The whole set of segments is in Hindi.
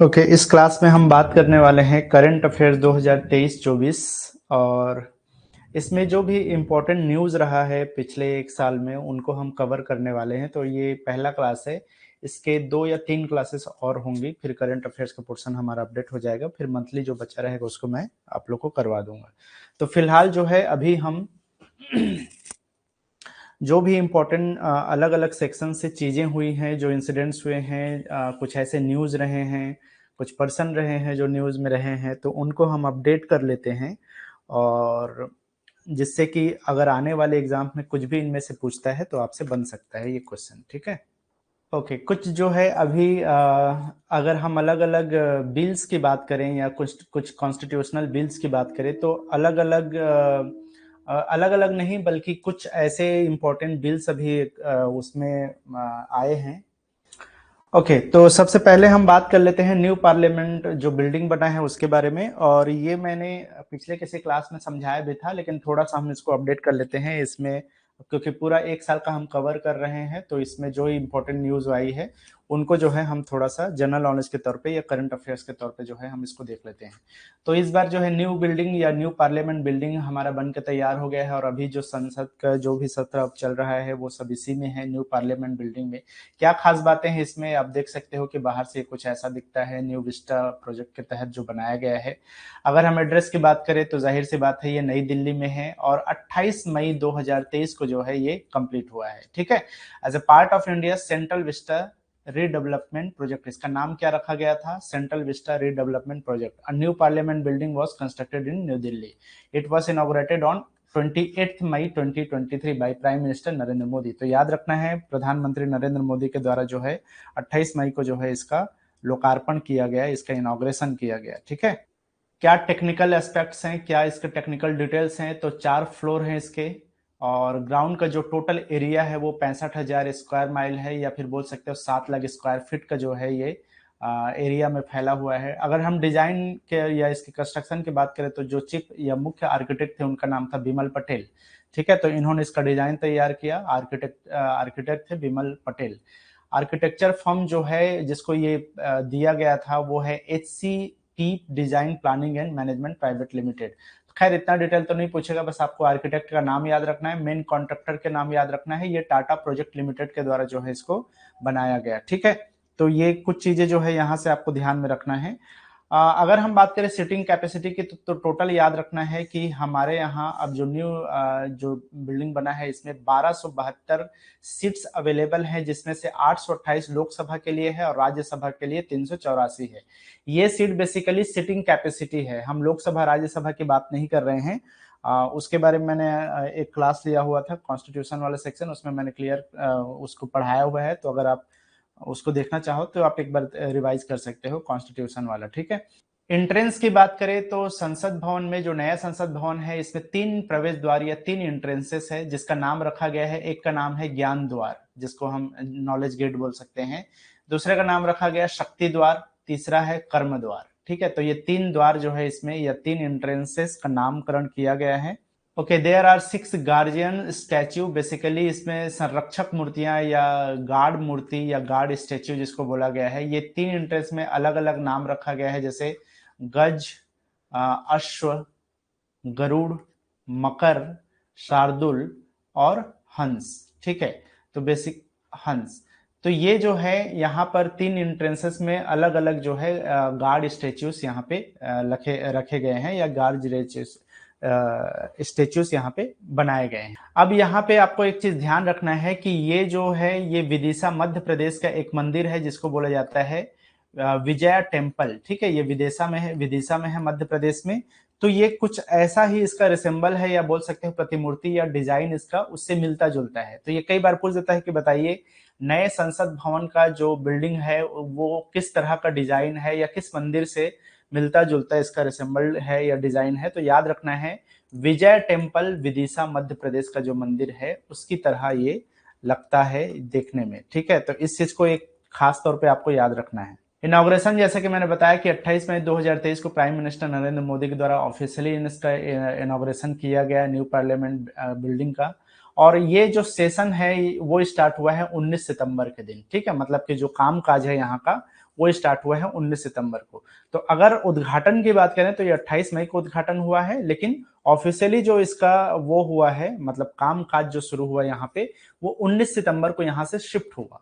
ओके, इस क्लास में हम बात करने वाले हैं करंट अफेयर्स 2023-24 और इसमें जो भी इम्पोर्टेंट न्यूज़ रहा है पिछले एक साल में उनको हम कवर करने वाले हैं। तो ये पहला क्लास है, इसके 2 या 3 क्लासेस और होंगी, फिर करंट अफेयर्स का पोर्शन हमारा अपडेट हो जाएगा, फिर मंथली जो बचा रहेगा उसको मैं आप लोग को करवा दूंगा। तो फिलहाल जो है अभी हम जो भी इम्पोर्टेंट अलग अलग सेक्शन से चीज़ें हुई हैं, जो इंसिडेंट्स हुए हैं, कुछ ऐसे न्यूज़ रहे हैं, कुछ पर्सन रहे हैं जो न्यूज़ में रहे हैं, तो उनको हम अपडेट कर लेते हैं और जिससे कि अगर आने वाले एग्जाम में कुछ भी इनमें से पूछता है तो आपसे बन सकता है ये क्वेश्चन। ठीक है, ओके। कुछ जो है अभी अगर हम अलग अलग बिल्स की बात करें या कुछ कुछ कॉन्स्टिट्यूशनल बिल्स की बात करें तो अलग अलग अलग अलग नहीं बल्कि कुछ ऐसे इम्पोर्टेंट बिल्स अभी उसमें आए हैं। ओके, तो सबसे पहले हम बात कर लेते हैं न्यू पार्लियामेंट जो बिल्डिंग बना है उसके बारे में। और ये मैंने पिछले किसी क्लास में समझाया भी था, लेकिन थोड़ा सा हम इसको अपडेट कर लेते हैं इसमें, क्योंकि पूरा एक साल का हम कवर कर रहे हैं तो इसमें जो इम्पोर्टेंट न्यूज़ आई है उनको जो है हम थोड़ा सा जनरल नॉलेज के तौर पे या करंट अफेयर्स के तौर पे जो है हम इसको देख लेते हैं। तो इस बार जो है न्यू बिल्डिंग या न्यू पार्लियामेंट बिल्डिंग हमारा बन के तैयार हो गया है और अभी जो संसद का जो भी सत्र अब चल रहा है वो सब इसी में है, न्यू पार्लियामेंट बिल्डिंग में। क्या खास बातें हैं इसमें, आप देख सकते हो कि बाहर से कुछ ऐसा दिखता है, न्यू विस्टा प्रोजेक्ट के तहत जो बनाया गया है। अगर हम एड्रेस की बात करें तो जाहिर सी बात है ये नई दिल्ली में है और 28 मई 2023 को जो है ये कंप्लीट हुआ है। ठीक है, as a part of India Central Vista redevelopment project, इसका नाम क्या रखा गया था, Central Vista redevelopment project. A new parliament building was constructed in new Delhi. It was inaugurated on 28 May 2023 by prime minister Narendra Modi. तो याद रखना है प्रधानमंत्री नरेंद्र मोदी के द्वारा जो है 28 मई को जो है इसका लोकार्पण किया गया, इसका इनॉग्रेशन किया गया। ठीक है, क्या टेक्निकल एस्पेक्ट्स हैं, क्या इसके टेक्निकल डिटेल्स हैं, तो 4 फ्लोर हैं इसके और ग्राउंड का जो टोटल एरिया है वो 65,000 स्क्वायर माइल है या फिर बोल सकते हो 7 लाख स्क्वायर फीट का जो है ये एरिया में फैला हुआ है। अगर हम डिजाइन के या इसके कंस्ट्रक्शन की बात करें तो जो चीफ या मुख्य आर्किटेक्ट थे उनका नाम था बिमल पटेल। ठीक है, तो इन्होंने इसका डिजाइन तैयार किया, आर्किटेक्ट थे बिमल पटेल। आर्किटेक्चर फर्म जो है जिसको ये दिया गया था वो है HCP design planning and management private limited. खैर इतना डिटेल तो नहीं पूछेगा, बस आपको आर्किटेक्ट का नाम याद रखना है, मेन कॉन्ट्रैक्टर के नाम याद रखना है, ये टाटा प्रोजेक्ट लिमिटेड के द्वारा जो है इसको बनाया गया। ठीक है, तो ये कुछ चीजें जो है यहाँ से आपको ध्यान में रखना है। अगर हम बात करें सीटिंग कैपेसिटी की तो टोटल याद रखना है कि हमारे यहाँ अब जो न्यू जो बिल्डिंग बना है इसमें 1272 सीट्स अवेलेबल हैं, जिसमें से 828 लोकसभा के लिए है और राज्यसभा के लिए 384 है। ये सीट बेसिकली सीटिंग कैपेसिटी है, हम लोकसभा राज्यसभा की बात नहीं कर रहे हैं। उसके बारे में मैंने एक क्लास लिया हुआ था कॉन्स्टिट्यूशन वाला सेक्शन, उसमें मैंने क्लियर उसको पढ़ाया हुआ है, तो अगर आप उसको देखना चाहो तो आप एक बार रिवाइज कर सकते हो कॉन्स्टिट्यूशन वाला। ठीक है, एंट्रेंस की बात करें तो संसद भवन में जो नया संसद भवन है इसमें 3 प्रवेश द्वार या 3 एंट्रेंसेस है, जिसका नाम रखा गया है। एक का नाम है ज्ञान द्वार जिसको हम नॉलेज गेट बोल सकते हैं, दूसरे का नाम रखा गया शक्ति द्वार, तीसरा है कर्म द्वार। ठीक है, तो ये 3 द्वार जो है इसमें या 3 एंट्रेंसेस का नामकरण किया गया है। Okay, there are 6 guardian statue, basically इसमें संरक्षक मूर्तियां या गार्ड मूर्ति या गार्ड स्टैच्यू जिसको बोला गया है, ये 3 एंट्रेंस में अलग अलग नाम रखा गया है, जैसे गज, अश्व, गरुड़, मकर, शार्दुल और हंस। ठीक है, तो बेसिक हंस, तो ये जो है यहाँ पर 3 एंट्रेंसेस में अलग अलग जो है गार्ड स्टेच्यूज यहाँ पे रखे रखे गए हैं या गार्ड स्टेच्यूज यहाँ पे बनाए गए हैं। अब यहाँ पे आपको एक चीज ध्यान रखना है कि ये जो है ये विदिशा मध्य प्रदेश का एक मंदिर है जिसको बोला जाता है विजया टेम्पल। ठीक है, ये विदिशा में है, विदिशा में है मध्य प्रदेश में। तो ये कुछ ऐसा ही इसका रिसेंबल है या बोल सकते हैं प्रतिमूर्ति या डिजाइन इसका उससे मिलता जुलता है। तो ये कई बार पूछ देता है कि बताइए नए संसद भवन का जो बिल्डिंग है वो किस तरह का डिजाइन है या किस मंदिर से मिलता जुलता इसका रिसेंबल है या डिजाइन है। तो याद रखना है विजय टेम्पल विदिशा मध्य प्रदेश का जो मंदिर है उसकी तरह ये लगता है देखने में। ठीक है, तो इस चीज को एक खास तौर पे आपको याद रखना है। इनॉग्रेशन जैसे कि मैंने बताया कि 28 मई 2023 को प्राइम मिनिस्टर नरेंद्र मोदी के द्वारा ऑफिशियली इसका इनॉग्रेशन किया गया न्यू पार्लियामेंट बिल्डिंग का। और ये जो सेशन है वो स्टार्ट हुआ है 19 सितंबर के दिन। ठीक है, मतलब कि जो काम काज है यहाँ का वो स्टार्ट हुआ है 19 सितंबर को। तो अगर उद्घाटन की बात करें तो ये 28 मई को उद्घाटन हुआ है, लेकिन ऑफिशियली जो इसका वो हुआ है, मतलब काम काज जो शुरू हुआ यहाँ पे, वो 19 सितंबर को यहाँ से शिफ्ट हुआ,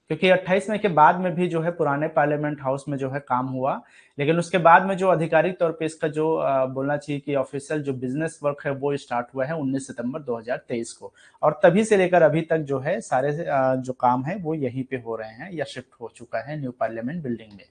क्योंकि 28 मई के बाद में भी जो है पुराने पार्लियामेंट हाउस में जो है काम हुआ, लेकिन उसके बाद में जो आधिकारिक तौर पे इसका जो बोलना चाहिए कि ऑफिशियल जो बिजनेस वर्क है वो स्टार्ट हुआ है 19 सितंबर 2023 को, और तभी से लेकर अभी तक जो है सारे जो काम है वो यहीं पे हो रहे हैं या शिफ्ट हो चुका है न्यू पार्लियामेंट बिल्डिंग में।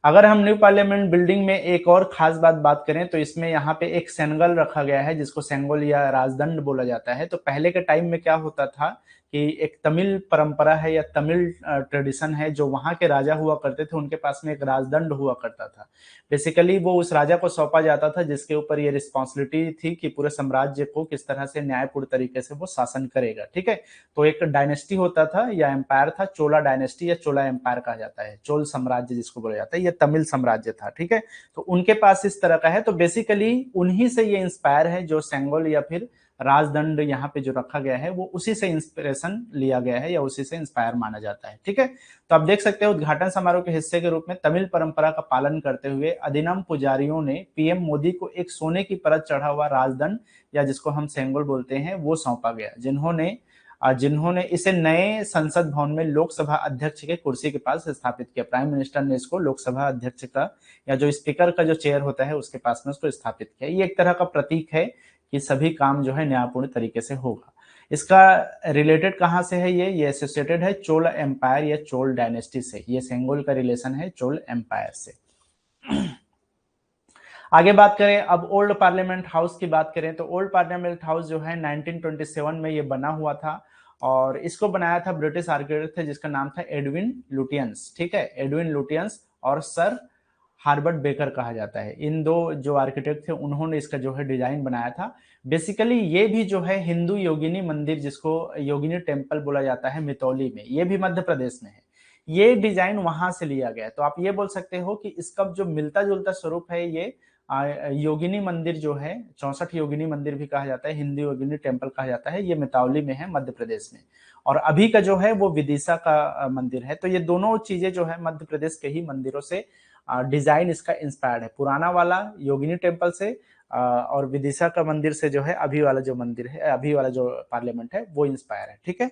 अगर हम न्यू पार्लियामेंट बिल्डिंग में एक और खास बात करें तो इसमें यहाँ पे एक सेंगल रखा गया है, जिसको सेंगल या राजदंड बोला जाता है। तो पहले के टाइम में क्या होता था कि एक तमिल परंपरा है या तमिल ट्रेडिशन है, जो वहां के राजा हुआ करते थे उनके पास में एक राजदंड हुआ करता था। बेसिकली वो उस राजा को सौंपा जाता था जिसके ऊपर ये रिस्पॉन्सिबिलिटी थी कि पूरे साम्राज्य को किस तरह से न्यायपूर्ण तरीके से वो शासन करेगा, ठीक है। तो एक डायनेस्टी होता था या एम्पायर था, चोला डायनेस्टी या चोला एम्पायर कहा जाता है, चोल साम्राज्य जिसको बोला जाता है, ये तमिल साम्राज्य था, ठीक है। तो उनके पास इस तरह का है, तो बेसिकली उन्हीं से ये इंस्पायर है, जो सेंगोल या फिर राजदंड यहाँ पे जो रखा गया है वो उसी से इंस्पिरेशन लिया गया है या उसी से इंस्पायर माना जाता है, ठीक है। तो आप देख सकते हैं उद्घाटन समारोह के हिस्से के रूप में तमिल परंपरा का पालन करते हुए अधिनम पुजारियों ने पीएम मोदी को एक सोने की परत चढ़ा हुआ राजदंड या जिसको हम सेंगोल बोलते हैं वो सौंपा गया, जिन्होंने इसे नए संसद भवन में लोकसभा अध्यक्ष के कुर्सी के पास स्थापित किया। प्राइम मिनिस्टर ने इसको लोकसभा अध्यक्ष का या जो स्पीकर का जो चेयर होता है उसके पास में उसको स्थापित किया। ये एक तरह का प्रतीक है कि सभी काम जो है न्यायपूर्ण तरीके से होगा। इसका रिलेटेड कहां से है? ये एसोसिएटेड है चोल एम्पायर या चोल डायनेस्टी से। ये सेंगोल का रिलेशन है चोल एम्पायर से। आगे बात करें अब ओल्ड पार्लियामेंट हाउस की बात करें तो ओल्ड पार्लियामेंट हाउस जो है 1927 में ये बना हुआ था, और इसको बनाया था ब्रिटिश आर्किटेक्ट थे जिसका नाम था एडविन लुटियंस, ठीक है। एडविन लुटियंस और सर हार्बर्ट बेकर कहा जाता है। इन दो जो आर्किटेक्ट थे उन्होंने इसका जो है डिजाइन बनाया था। बेसिकली ये भी जो है हिंदू योगिनी मंदिर, जिसको योगिनी टेम्पल बोला जाता है मितौली में, ये भी मध्य प्रदेश में है। ये डिजाइन वहां से लिया गया है। तो आप ये बोल सकते हो कि इसका जो मिलता जुलता स्वरूप है ये योगिनी मंदिर जो है, 64 योगिनी मंदिर भी कहा जाता है, हिंदू योगिनी टेम्पल कहा जाता है, ये मितावली में है मध्य प्रदेश में। और अभी का जो है वो विदिशा का मंदिर है। तो ये दोनों चीजें जो है मध्य प्रदेश के ही मंदिरों से डिजाइन इसका इंस्पायर्ड है, पुराना वाला योगिनी टेम्पल से और विदिशा का मंदिर से जो है अभी वाला जो मंदिर है, अभी वाला जो पार्लियामेंट है वो इंस्पायर है, ठीक है।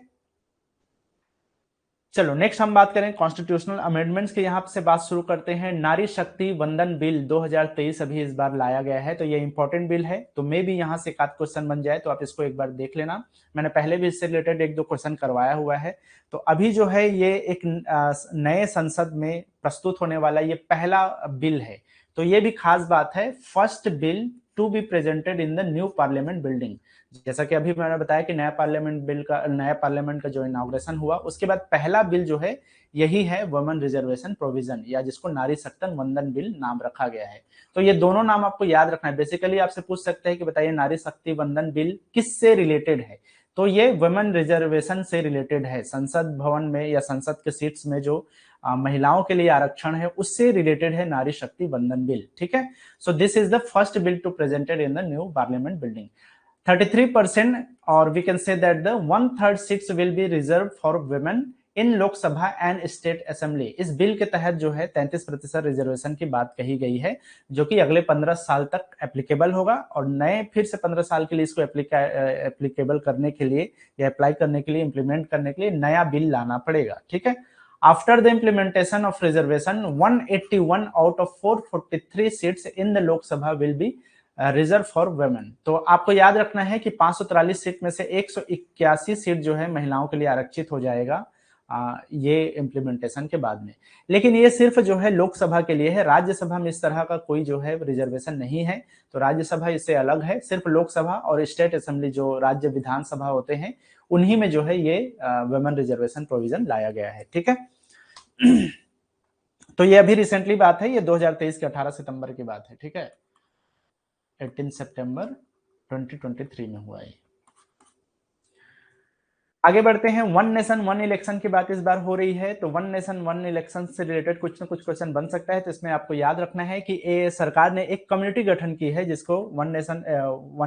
चलो नेक्स्ट हम बात करें कॉन्स्टिट्यूशनल अमेंडमेंट्स के। यहाँ से बात शुरू करते हैं। नारी शक्ति वंदन बिल 2023 अभी इस बार लाया गया है, तो ये इंपॉर्टेंट बिल है। तो मे भी यहाँ से एक आध क्वेश्चन बन जाए, तो आप इसको एक बार देख लेना। मैंने पहले भी इससे रिलेटेड एक दो क्वेश्चन करवाया हुआ है। तो अभी जो है ये एक नए संसद में प्रस्तुत होने वाला ये पहला बिल है। तो ये भी खास बात है, first bill to be presented in the new parliament building. जैसा कि अभी मैंने बताया कि नया पार्लियामेंट का जो इनॉग्रेशन हुआ उसके बाद पहला बिल जो है यही है वुमेन रिजर्वेशन प्रोविजन, या जिसको नारी शक्ति वंदन बिल नाम रखा गया है। तो ये दोनों नाम आपको याद रखना है। बेसिकली आपसे पूछ सकते हैं कि बताइए नारी शक्ति वंदन बिल किससे रिलेटेड है? तो ये वुमेन रिजर्वेशन से रिलेटेड है। संसद भवन में या संसद के सीट्स में जो महिलाओं के लिए आरक्षण है उससे रिलेटेड है नारी शक्ति वंदन बिल, ठीक है। So this is the first bill to presented in the new parliament building. 33% or we can say that the 1/3 seats will be reserved for women in Lok Sabha and state assembly. इस बिल के तहत जो है 33% रिजर्वेशन की बात कही गई है, जो कि अगले 15 साल तक एप्लीकेबल होगा, और नए फिर से 15 साल के लिए इसको एप्लीकेबल करने के लिए या अप्लाई करने के लिए, इंप्लीमेंट करने के लिए नया बिल लाना पड़ेगा, ठीक है। After the implementation of reservation 181 out of 443 seats in the Lok Sabha will be reserve for women. तो आपको याद रखना है कि 543 सीट में से 181 सीट जो है महिलाओं के लिए आरक्षित हो जाएगा ये इम्प्लीमेंटेशन के बाद में। लेकिन ये सिर्फ जो है लोकसभा के लिए है, राज्यसभा में इस तरह का कोई जो है रिजर्वेशन नहीं है। तो राज्यसभा इससे अलग है, सिर्फ लोकसभा और स्टेट असेंबली जो राज्य विधानसभा होते हैं उन्हीं में जो है ये वुमेन रिजर्वेशन प्रोविजन लाया गया है, ठीक है। तो ये अभी रिसेंटली बात है, ये 2023 के 18 सितंबर की बात है, ठीक है। 18 सितंबर 2023 में हुआ है। आगे बढ़ते हैं। वन नेशन वन इलेक्शन की बात इस बार हो रही है, तो वन नेशन वन इलेक्शन से रिलेटेड कुछ ना कुछ क्वेश्चन बन सकता है। तो इसमें आपको याद रखना है कि सरकार ने एक कम्युनिटी गठन की है जिसको वन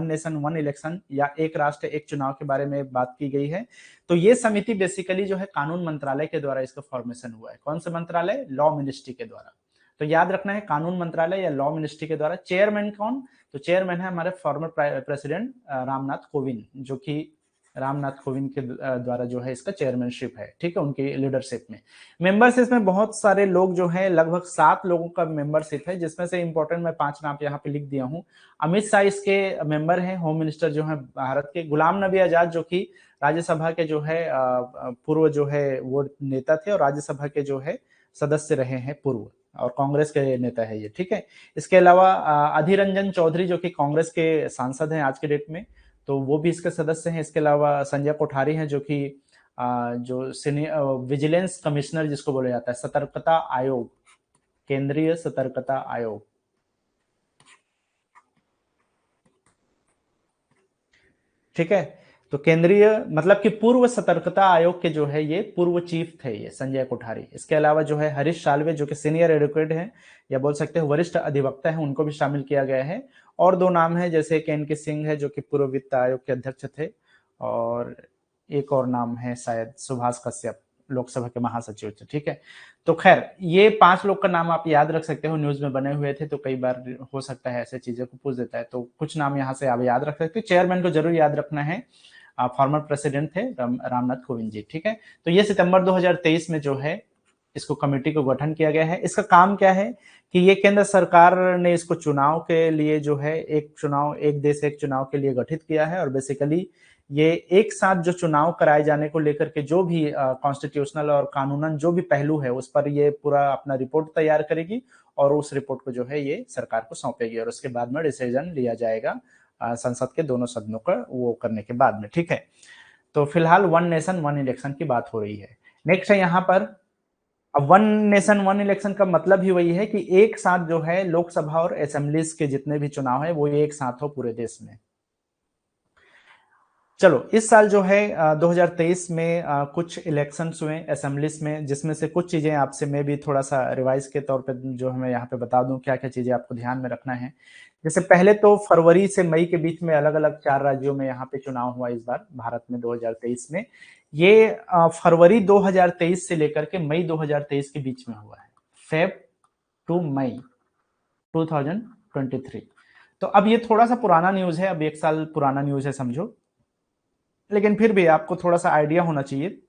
नेशन वन इलेक्शन या एक राष्ट्र एक चुनाव के बारे में बात की गई है। तो ये समिति बेसिकली जो है कानून मंत्रालय के द्वारा इसका फॉर्मेशन हुआ है। कौन सा मंत्रालय? लॉ मिनिस्ट्री के द्वारा। तो याद रखना है कानून मंत्रालय या लॉ मिनिस्ट्री के द्वारा। चेयरमैन कौन? तो चेयरमैन है हमारे फॉर्मर प्रेसिडेंट रामनाथ कोविंद, जो कि रामनाथ कोविंद के द्वारा जो है इसका चेयरमैनशिप है, ठीक है, उनकी लीडरशिप में। मेंबर्स इसमें बहुत सारे लोग जो हैं, लगभग 7 लोगों का मेंबरशिप है, जिसमें से इंपॉर्टेंट मैं 5 नाम यहाँ पे लिख दिया हूँ। अमित शाह इसके मेंबर हैं, होम मिनिस्टर जो है भारत के। गुलाम नबी आजाद जो कि राज्यसभा के जो है पूर्व जो है वो नेता थे और राज्यसभा के जो है सदस्य रहे हैं पूर्व, और कांग्रेस के नेता है ये, ठीक है। इसके अलावा अधीर रंजन चौधरी जो कि कांग्रेस के सांसद हैं आज के डेट में, तो वो भी इसके सदस्य हैं। इसके अलावा संजय कोठारी हैं जो कि जो सीनियर विजिलेंस कमिश्नर जिसको बोला जाता है, सतर्कता आयोग, केंद्रीय सतर्कता आयोग, ठीक है। तो केंद्रीय मतलब कि पूर्व सतर्कता आयोग के जो है ये पूर्व चीफ थे ये संजय कोठारी। इसके अलावा जो है हरीश साल्वे जो कि सीनियर एडवोकेट हैं या बोल सकते हैं वरिष्ठ अधिवक्ता हैं, उनको भी शामिल किया गया है। और 2 नाम है जैसे के एन के सिंह है जो कि पूर्व वित्त आयोग के अध्यक्ष थे, और एक और नाम है शायद सुभाष कश्यप, लोकसभा के महासचिव थे, ठीक है। तो खैर ये 5 लोग का नाम आप याद रख सकते हो, न्यूज में बने हुए थे तो कई बार हो सकता है ऐसे चीजें को पूछ देता है, तो कुछ नाम यहाँ से आप याद रख सकते हो। चेयरमैन को जरूर याद रखना है, फॉर्मर प्रेसिडेंट थे रामनाथ कोविंद जी, ठीक है। तो ये सितंबर 2023 में जो है इसको कमेटी को गठन किया गया है। इसका काम क्या है कि ये केंद्र सरकार ने इसको चुनाव के लिए जो है एक देश एक चुनाव के लिए गठित किया है, और बेसिकली ये एक साथ जो चुनाव कराए जाने को लेकर के जो भी कॉन्स्टिट्यूशनल और कानूनन जो भी पहलू है उस पर ये पूरा अपना रिपोर्ट तैयार करेगी, और उस रिपोर्ट को जो है ये सरकार को सौंपेगी, और उसके बाद में डिसीजन लिया जाएगा संसद के दोनों सदनों का वो करने के बाद में, ठीक है। तो फिलहाल वन नेशन वन इलेक्शन की बात हो रही है। नेक्स्ट है यहाँ पर, अब वन नेशन वन इलेक्शन का मतलब ही वही है कि एक साथ जो है लोकसभा और असेंबलीज के जितने भी चुनाव है वो एक साथ हो पूरे देश में। चलो इस साल जो है 2023 में कुछ इलेक्शंस हुए असेंबलीज में, जिसमें से कुछ चीजें आपसे मैं भी थोड़ा सा रिवाइज के तौर पे जो है मैं यहाँ पे बता दूं क्या क्या चीजें आपको ध्यान में रखना है। जैसे पहले तो फरवरी से मई के बीच में अलग अलग 4 राज्यों में यहाँ पे चुनाव हुआ इस बार भारत में 2023 में। ये फरवरी 2023 से लेकर के मई 2023 के बीच में हुआ है, फेब टू मई 2023। तो अब ये थोड़ा सा पुराना न्यूज है, अब 1 साल पुराना न्यूज है समझो, लेकिन फिर भी आपको थोड़ा सा आइडिया होना चाहिए।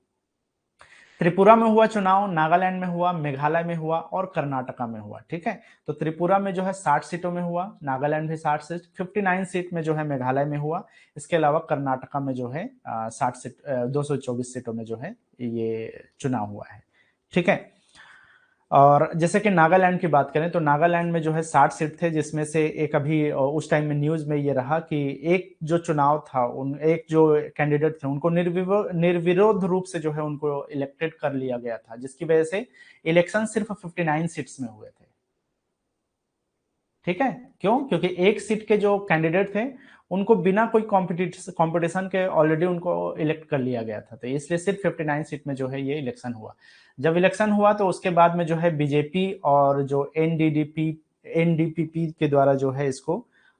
त्रिपुरा में हुआ चुनाव, नागालैंड में हुआ, मेघालय में हुआ और कर्नाटका में हुआ, ठीक है। तो त्रिपुरा में जो है 60 सीटों में हुआ, नागालैंड भी 60 सीट, 59 सीट में जो है मेघालय में हुआ। इसके अलावा कर्नाटका में जो है 60 सीट 224 सीटों में जो है ये चुनाव हुआ है, ठीक है। और जैसे कि नागालैंड की बात करें तो नागालैंड में जो है 60 सीट थे, जिसमें से एक अभी उस टाइम में न्यूज में ये रहा कि एक जो चुनाव था एक जो कैंडिडेट थे उनको निर्विरोध रूप से जो है उनको इलेक्टेड कर लिया गया था, जिसकी वजह से इलेक्शन सिर्फ 59 सीट्स में हुए थे, ठीक है। क्यों? क्योंकि एक सीट के जो कैंडिडेट थे उनको बिना कोई कंपटीशन के ऑलरेडी उनको इलेक्ट कर लिया गया था, तो इसलिए सिर्फ 59 सीट में जो है ये इलेक्शन हुआ। जब इलेक्शन हुआ तो उसके बाद में जो है बीजेपी और जो एनडीपीपी के द्वारा जो है इसको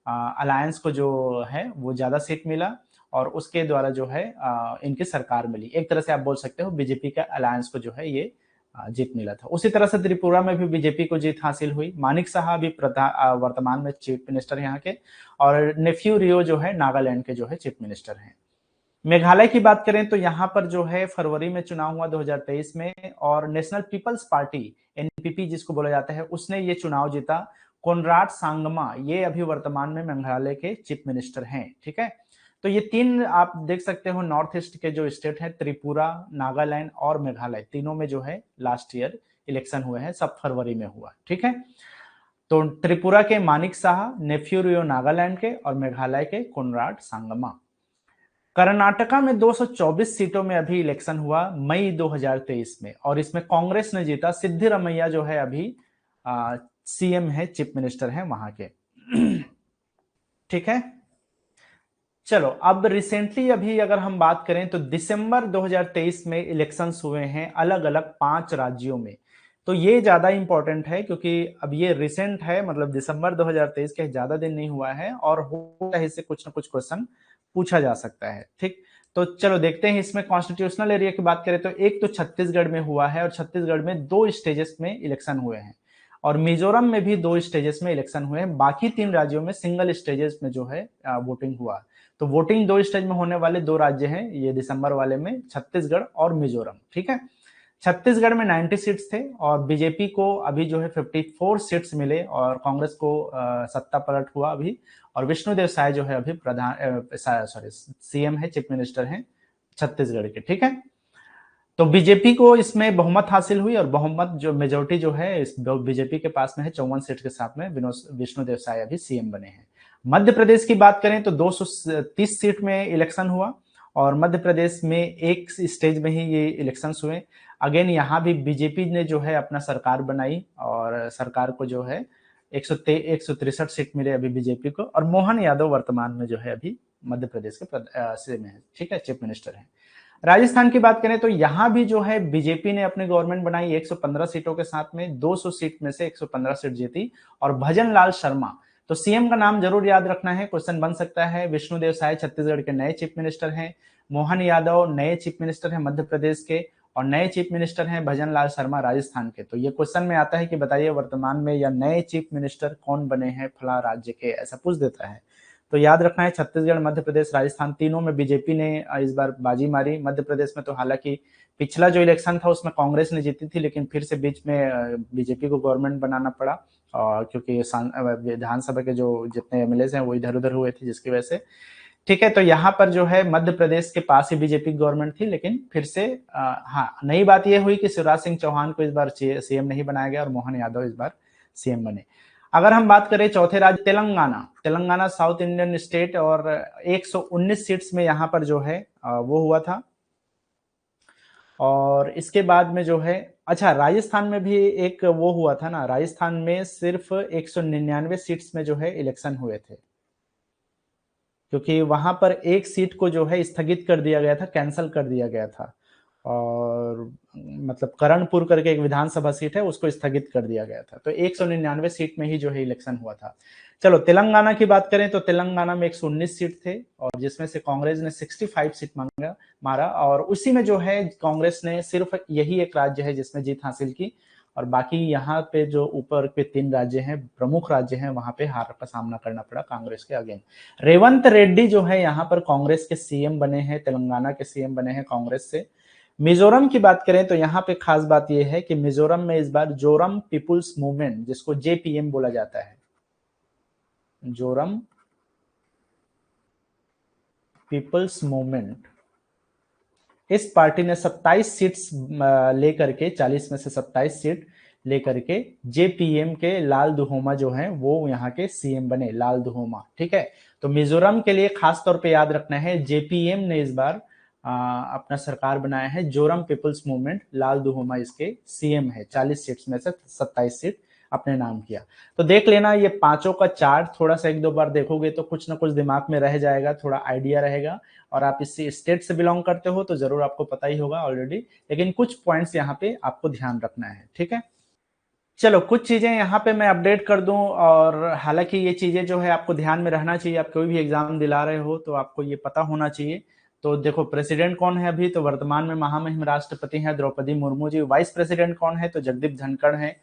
अलायंस को जो है वो ज्यादा सीट मिला, और उसके द्वारा जो है इनकी सरकार मिली। एक तरह से आप बोल सकते हो बीजेपी का अलायंस को जो है ये जीत मिला था। उसी तरह से त्रिपुरा में भी बीजेपी को जीत हासिल हुई। मानिक साहा अभी वर्तमान में चीफ मिनिस्टर यहाँ के, और नेफ्यू रियो जो है नागालैंड के जो है चीफ मिनिस्टर हैं। मेघालय की बात करें तो यहाँ पर जो है फरवरी में चुनाव हुआ 2023 में, और नेशनल पीपल्स पार्टी एनपीपी जिसको बोला जाता है उसने ये चुनाव जीता। कोनराड सांगमा ये अभी वर्तमान में मेघालय के चीफ मिनिस्टर हैं, ठीक है। तो ये 3 आप देख सकते हो नॉर्थ ईस्ट के जो स्टेट है, त्रिपुरा, नागालैंड और मेघालय, तीनों में जो है लास्ट ईयर इलेक्शन हुए हैं, सब फरवरी में हुआ, ठीक है। तो त्रिपुरा के मानिक साहा, नेफ्यू रियो नागालैंड के, और मेघालय के कोनराड सांगमा। कर्नाटका में 224 सीटों में अभी इलेक्शन हुआ मई 2023 में, और इसमें कांग्रेस ने जीता। सिद्धिरमैया जो है अभी सीएम है, चीफ मिनिस्टर है वहां के, ठीक है। चलो अब रिसेंटली अभी अगर हम बात करें तो दिसंबर 2023 में इलेक्शंस हुए हैं अलग अलग 5 राज्यों में। तो ये ज्यादा इंपॉर्टेंट है क्योंकि अब ये रिसेंट है, मतलब दिसंबर 2023 के ज्यादा दिन नहीं हुआ है और होता है इससे कुछ ना कुछ क्वेश्चन पूछा जा सकता है। ठीक, तो चलो देखते हैं इसमें कॉन्स्टिट्यूशनल एरिया की बात करें तो एक तो छत्तीसगढ़ में हुआ है और छत्तीसगढ़ में 2 स्टेजेस में इलेक्शन हुए हैं और मिजोरम में भी 2 स्टेजेस में इलेक्शन हुए हैं। बाकी 3 राज्यों में सिंगल स्टेजेस में जो है वोटिंग हुआ। तो वोटिंग 2 स्टेज में होने वाले 2 राज्य हैं ये दिसंबर वाले में, छत्तीसगढ़ और मिजोरम। ठीक है, छत्तीसगढ़ में 90 सीट्स थे और बीजेपी को अभी जो है 54 सीट्स मिले और कांग्रेस को सत्ता पलट हुआ अभी। और विष्णुदेव साय जो है अभी सीएम है, चीफ मिनिस्टर हैं छत्तीसगढ़ के। ठीक है, तो बीजेपी को इसमें बहुमत हासिल हुई और बहुमत जो मेजोरिटी जो है इस बीजेपी के पास में है 54 सीट के साथ में विष्णुदेव साय अभी सीएम बने हैं। मध्य प्रदेश की बात करें तो 230 सीट में इलेक्शन हुआ और मध्य प्रदेश में एक स्टेज में ही ये इलेक्शंस हुए। अगेन यहाँ भी बीजेपी ने जो है अपना सरकार बनाई और सरकार को जो है 163 सीट मिले अभी बीजेपी को और मोहन यादव वर्तमान में जो है अभी मध्य प्रदेश के सीएम है। ठीक है, चीफ मिनिस्टर है। राजस्थान की बात करें तो यहां भी जो है बीजेपी ने अपनी गवर्नमेंट बनाई 115 सीटों के साथ में, 200 सीट में से 115 सीट जीती और भजन लाल शर्मा, तो सीएम का नाम जरूर याद रखना है, क्वेश्चन बन सकता है। विष्णुदेव साय छत्तीसगढ़ के नए चीफ मिनिस्टर हैं, मोहन यादव नए चीफ मिनिस्टर हैं मध्य प्रदेश के और नए चीफ मिनिस्टर हैं भजन लाल शर्मा राजस्थान के। तो ये क्वेश्चन में आता है कि बताइए वर्तमान में या नए चीफ मिनिस्टर कौन बने हैं फला राज्य के, ऐसा पूछ देता है। तो याद रखना है छत्तीसगढ़ मध्य प्रदेश राजस्थान तीनों में बीजेपी ने इस बार बाजी मारी। मध्य प्रदेश में तो हालांकि पिछला जो इलेक्शन था उसमें कांग्रेस ने जीती थी लेकिन फिर से बीच में बीजेपी को गवर्नमेंट बनाना पड़ा और क्योंकि विधानसभा के जो जितने एमएलए हैं वो इधर उधर हुए थे जिसकी वजह से। ठीक है, तो यहाँ पर जो है मध्य प्रदेश के पास ही बीजेपी गवर्नमेंट थी लेकिन फिर से हाँ नई बात यह हुई कि शिवराज सिंह चौहान को इस बार सीएम नहीं बनाया गया और मोहन यादव इस बार सीएम बने। अगर हम बात करें चौथे राज्य Telangana, Telangana south Indian state और 119 सीट्स में यहाँ पर जो है वो हुआ था। और इसके बाद में जो है अच्छा राजस्थान में भी एक वो हुआ था ना, राजस्थान में सिर्फ 199 सीट्स में जो है इलेक्शन हुए थे क्योंकि वहां पर एक सीट को जो है स्थगित कर दिया गया था, कैंसिल कर दिया गया था और मतलब करणपुर करके एक विधानसभा सीट है उसको स्थगित कर दिया गया था। तो 199 सीट में ही जो है इलेक्शन हुआ था। चलो तेलंगाना की बात करें तो तेलंगाना में 119 सीट थे और जिसमें से कांग्रेस ने 65 सीट मारा और उसी में जो है कांग्रेस ने सिर्फ यही एक राज्य है जिसमें जीत हासिल की और बाकी यहाँ पे जो ऊपर के 3 राज्य हैं प्रमुख राज्य हैं वहां पे हार का सामना करना पड़ा कांग्रेस के अगेन। रेवंत रेड्डी जो है यहाँ पर कांग्रेस के सीएम बने हैं, तेलंगाना के सीएम बने हैं कांग्रेस से। मिजोरम की बात करें तो यहाँ पे खास बात यह है कि मिजोरम में इस बार जोरम पीपुल्स मूवमेंट जिसको जेपीएम बोला जाता है, जोरम पीपल्स मूवमेंट, इस पार्टी ने 27 सीट्स लेकर के 40 में से 27 सीट लेकर के जेपीएम के लाल दुहोमा जो हैं वो यहाँ के सीएम बने, लाल दुहोमा। ठीक है, तो मिजोरम के लिए खास तौर पे याद रखना है जेपीएम ने इस बार अपना सरकार बनाया है, जोरम पीपल्स मूवमेंट, लाल दुहोमा इसके सीएम है, 40 सीट्स में से 27 सीट अपने नाम किया। तो देख लेना ये पांचों का चार्ट थोड़ा सा 1-2 बार देखोगे तो कुछ ना कुछ दिमाग में रह जाएगा, थोड़ा आइडिया रहेगा और आप इस स्टेट से बिलोंग करते हो तो जरूर आपको पता ही होगा ऑलरेडी, लेकिन कुछ पॉइंट्स यहाँ पे आपको ध्यान रखना है। ठीक है, चलो कुछ चीजें यहाँ पे मैं अपडेट कर दूं और हालांकि ये चीजें जो है आपको ध्यान में रहना चाहिए, आप कोई भी एग्जाम दिला रहे हो तो आपको ये पता होना चाहिए। तो देखो प्रेसिडेंट कौन है अभी, तो वर्तमान में महामहिम राष्ट्रपति हैं द्रौपदी मुर्मू जी। वाइस प्रेसिडेंट कौन है, तो जगदीप धनखड़ है।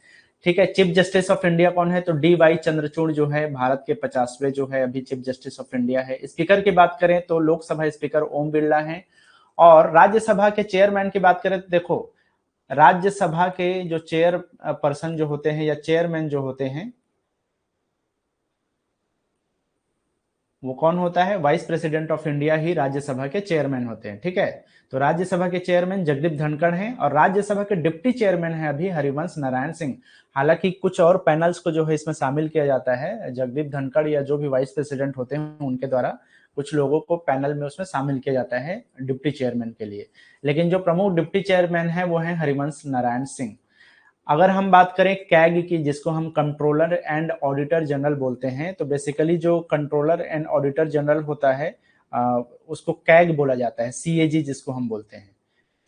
ठीक है, चीफ जस्टिस ऑफ इंडिया कौन है, तो डी वाई चंद्रचूड़ जो है भारत के 50वें जो है अभी चीफ जस्टिस ऑफ इंडिया है। स्पीकर की बात करें तो लोकसभा स्पीकर ओम बिरला है और राज्यसभा के चेयरमैन की बात करें तो देखो राज्यसभा के जो चेयर पर्सन जो होते हैं या चेयरमैन जो होते हैं वो कौन होता है, वाइस प्रेसिडेंट ऑफ इंडिया ही राज्यसभा के चेयरमैन होते हैं। ठीक है, तो राज्यसभा के चेयरमैन जगदीप धनखड़ हैं और राज्यसभा के डिप्टी चेयरमैन है अभी हरिवंश नारायण सिंह। हालांकि कुछ और पैनल्स को जो है इसमें शामिल किया जाता है, जगदीप धनखड़ या जो भी वाइस प्रेसिडेंट होते हैं उनके द्वारा कुछ लोगों को पैनल में उसमें शामिल किया जाता है डिप्टी चेयरमैन के लिए, लेकिन जो प्रमुख डिप्टी चेयरमैन है वो है हरिवंश नारायण सिंह। अगर हम बात करें कैग की जिसको हम कंट्रोलर एंड ऑडिटर जनरल बोलते हैं, तो बेसिकली जो कंट्रोलर एंड ऑडिटर जनरल होता है उसको कैग बोला जाता है, CAG जिसको हम बोलते हैं,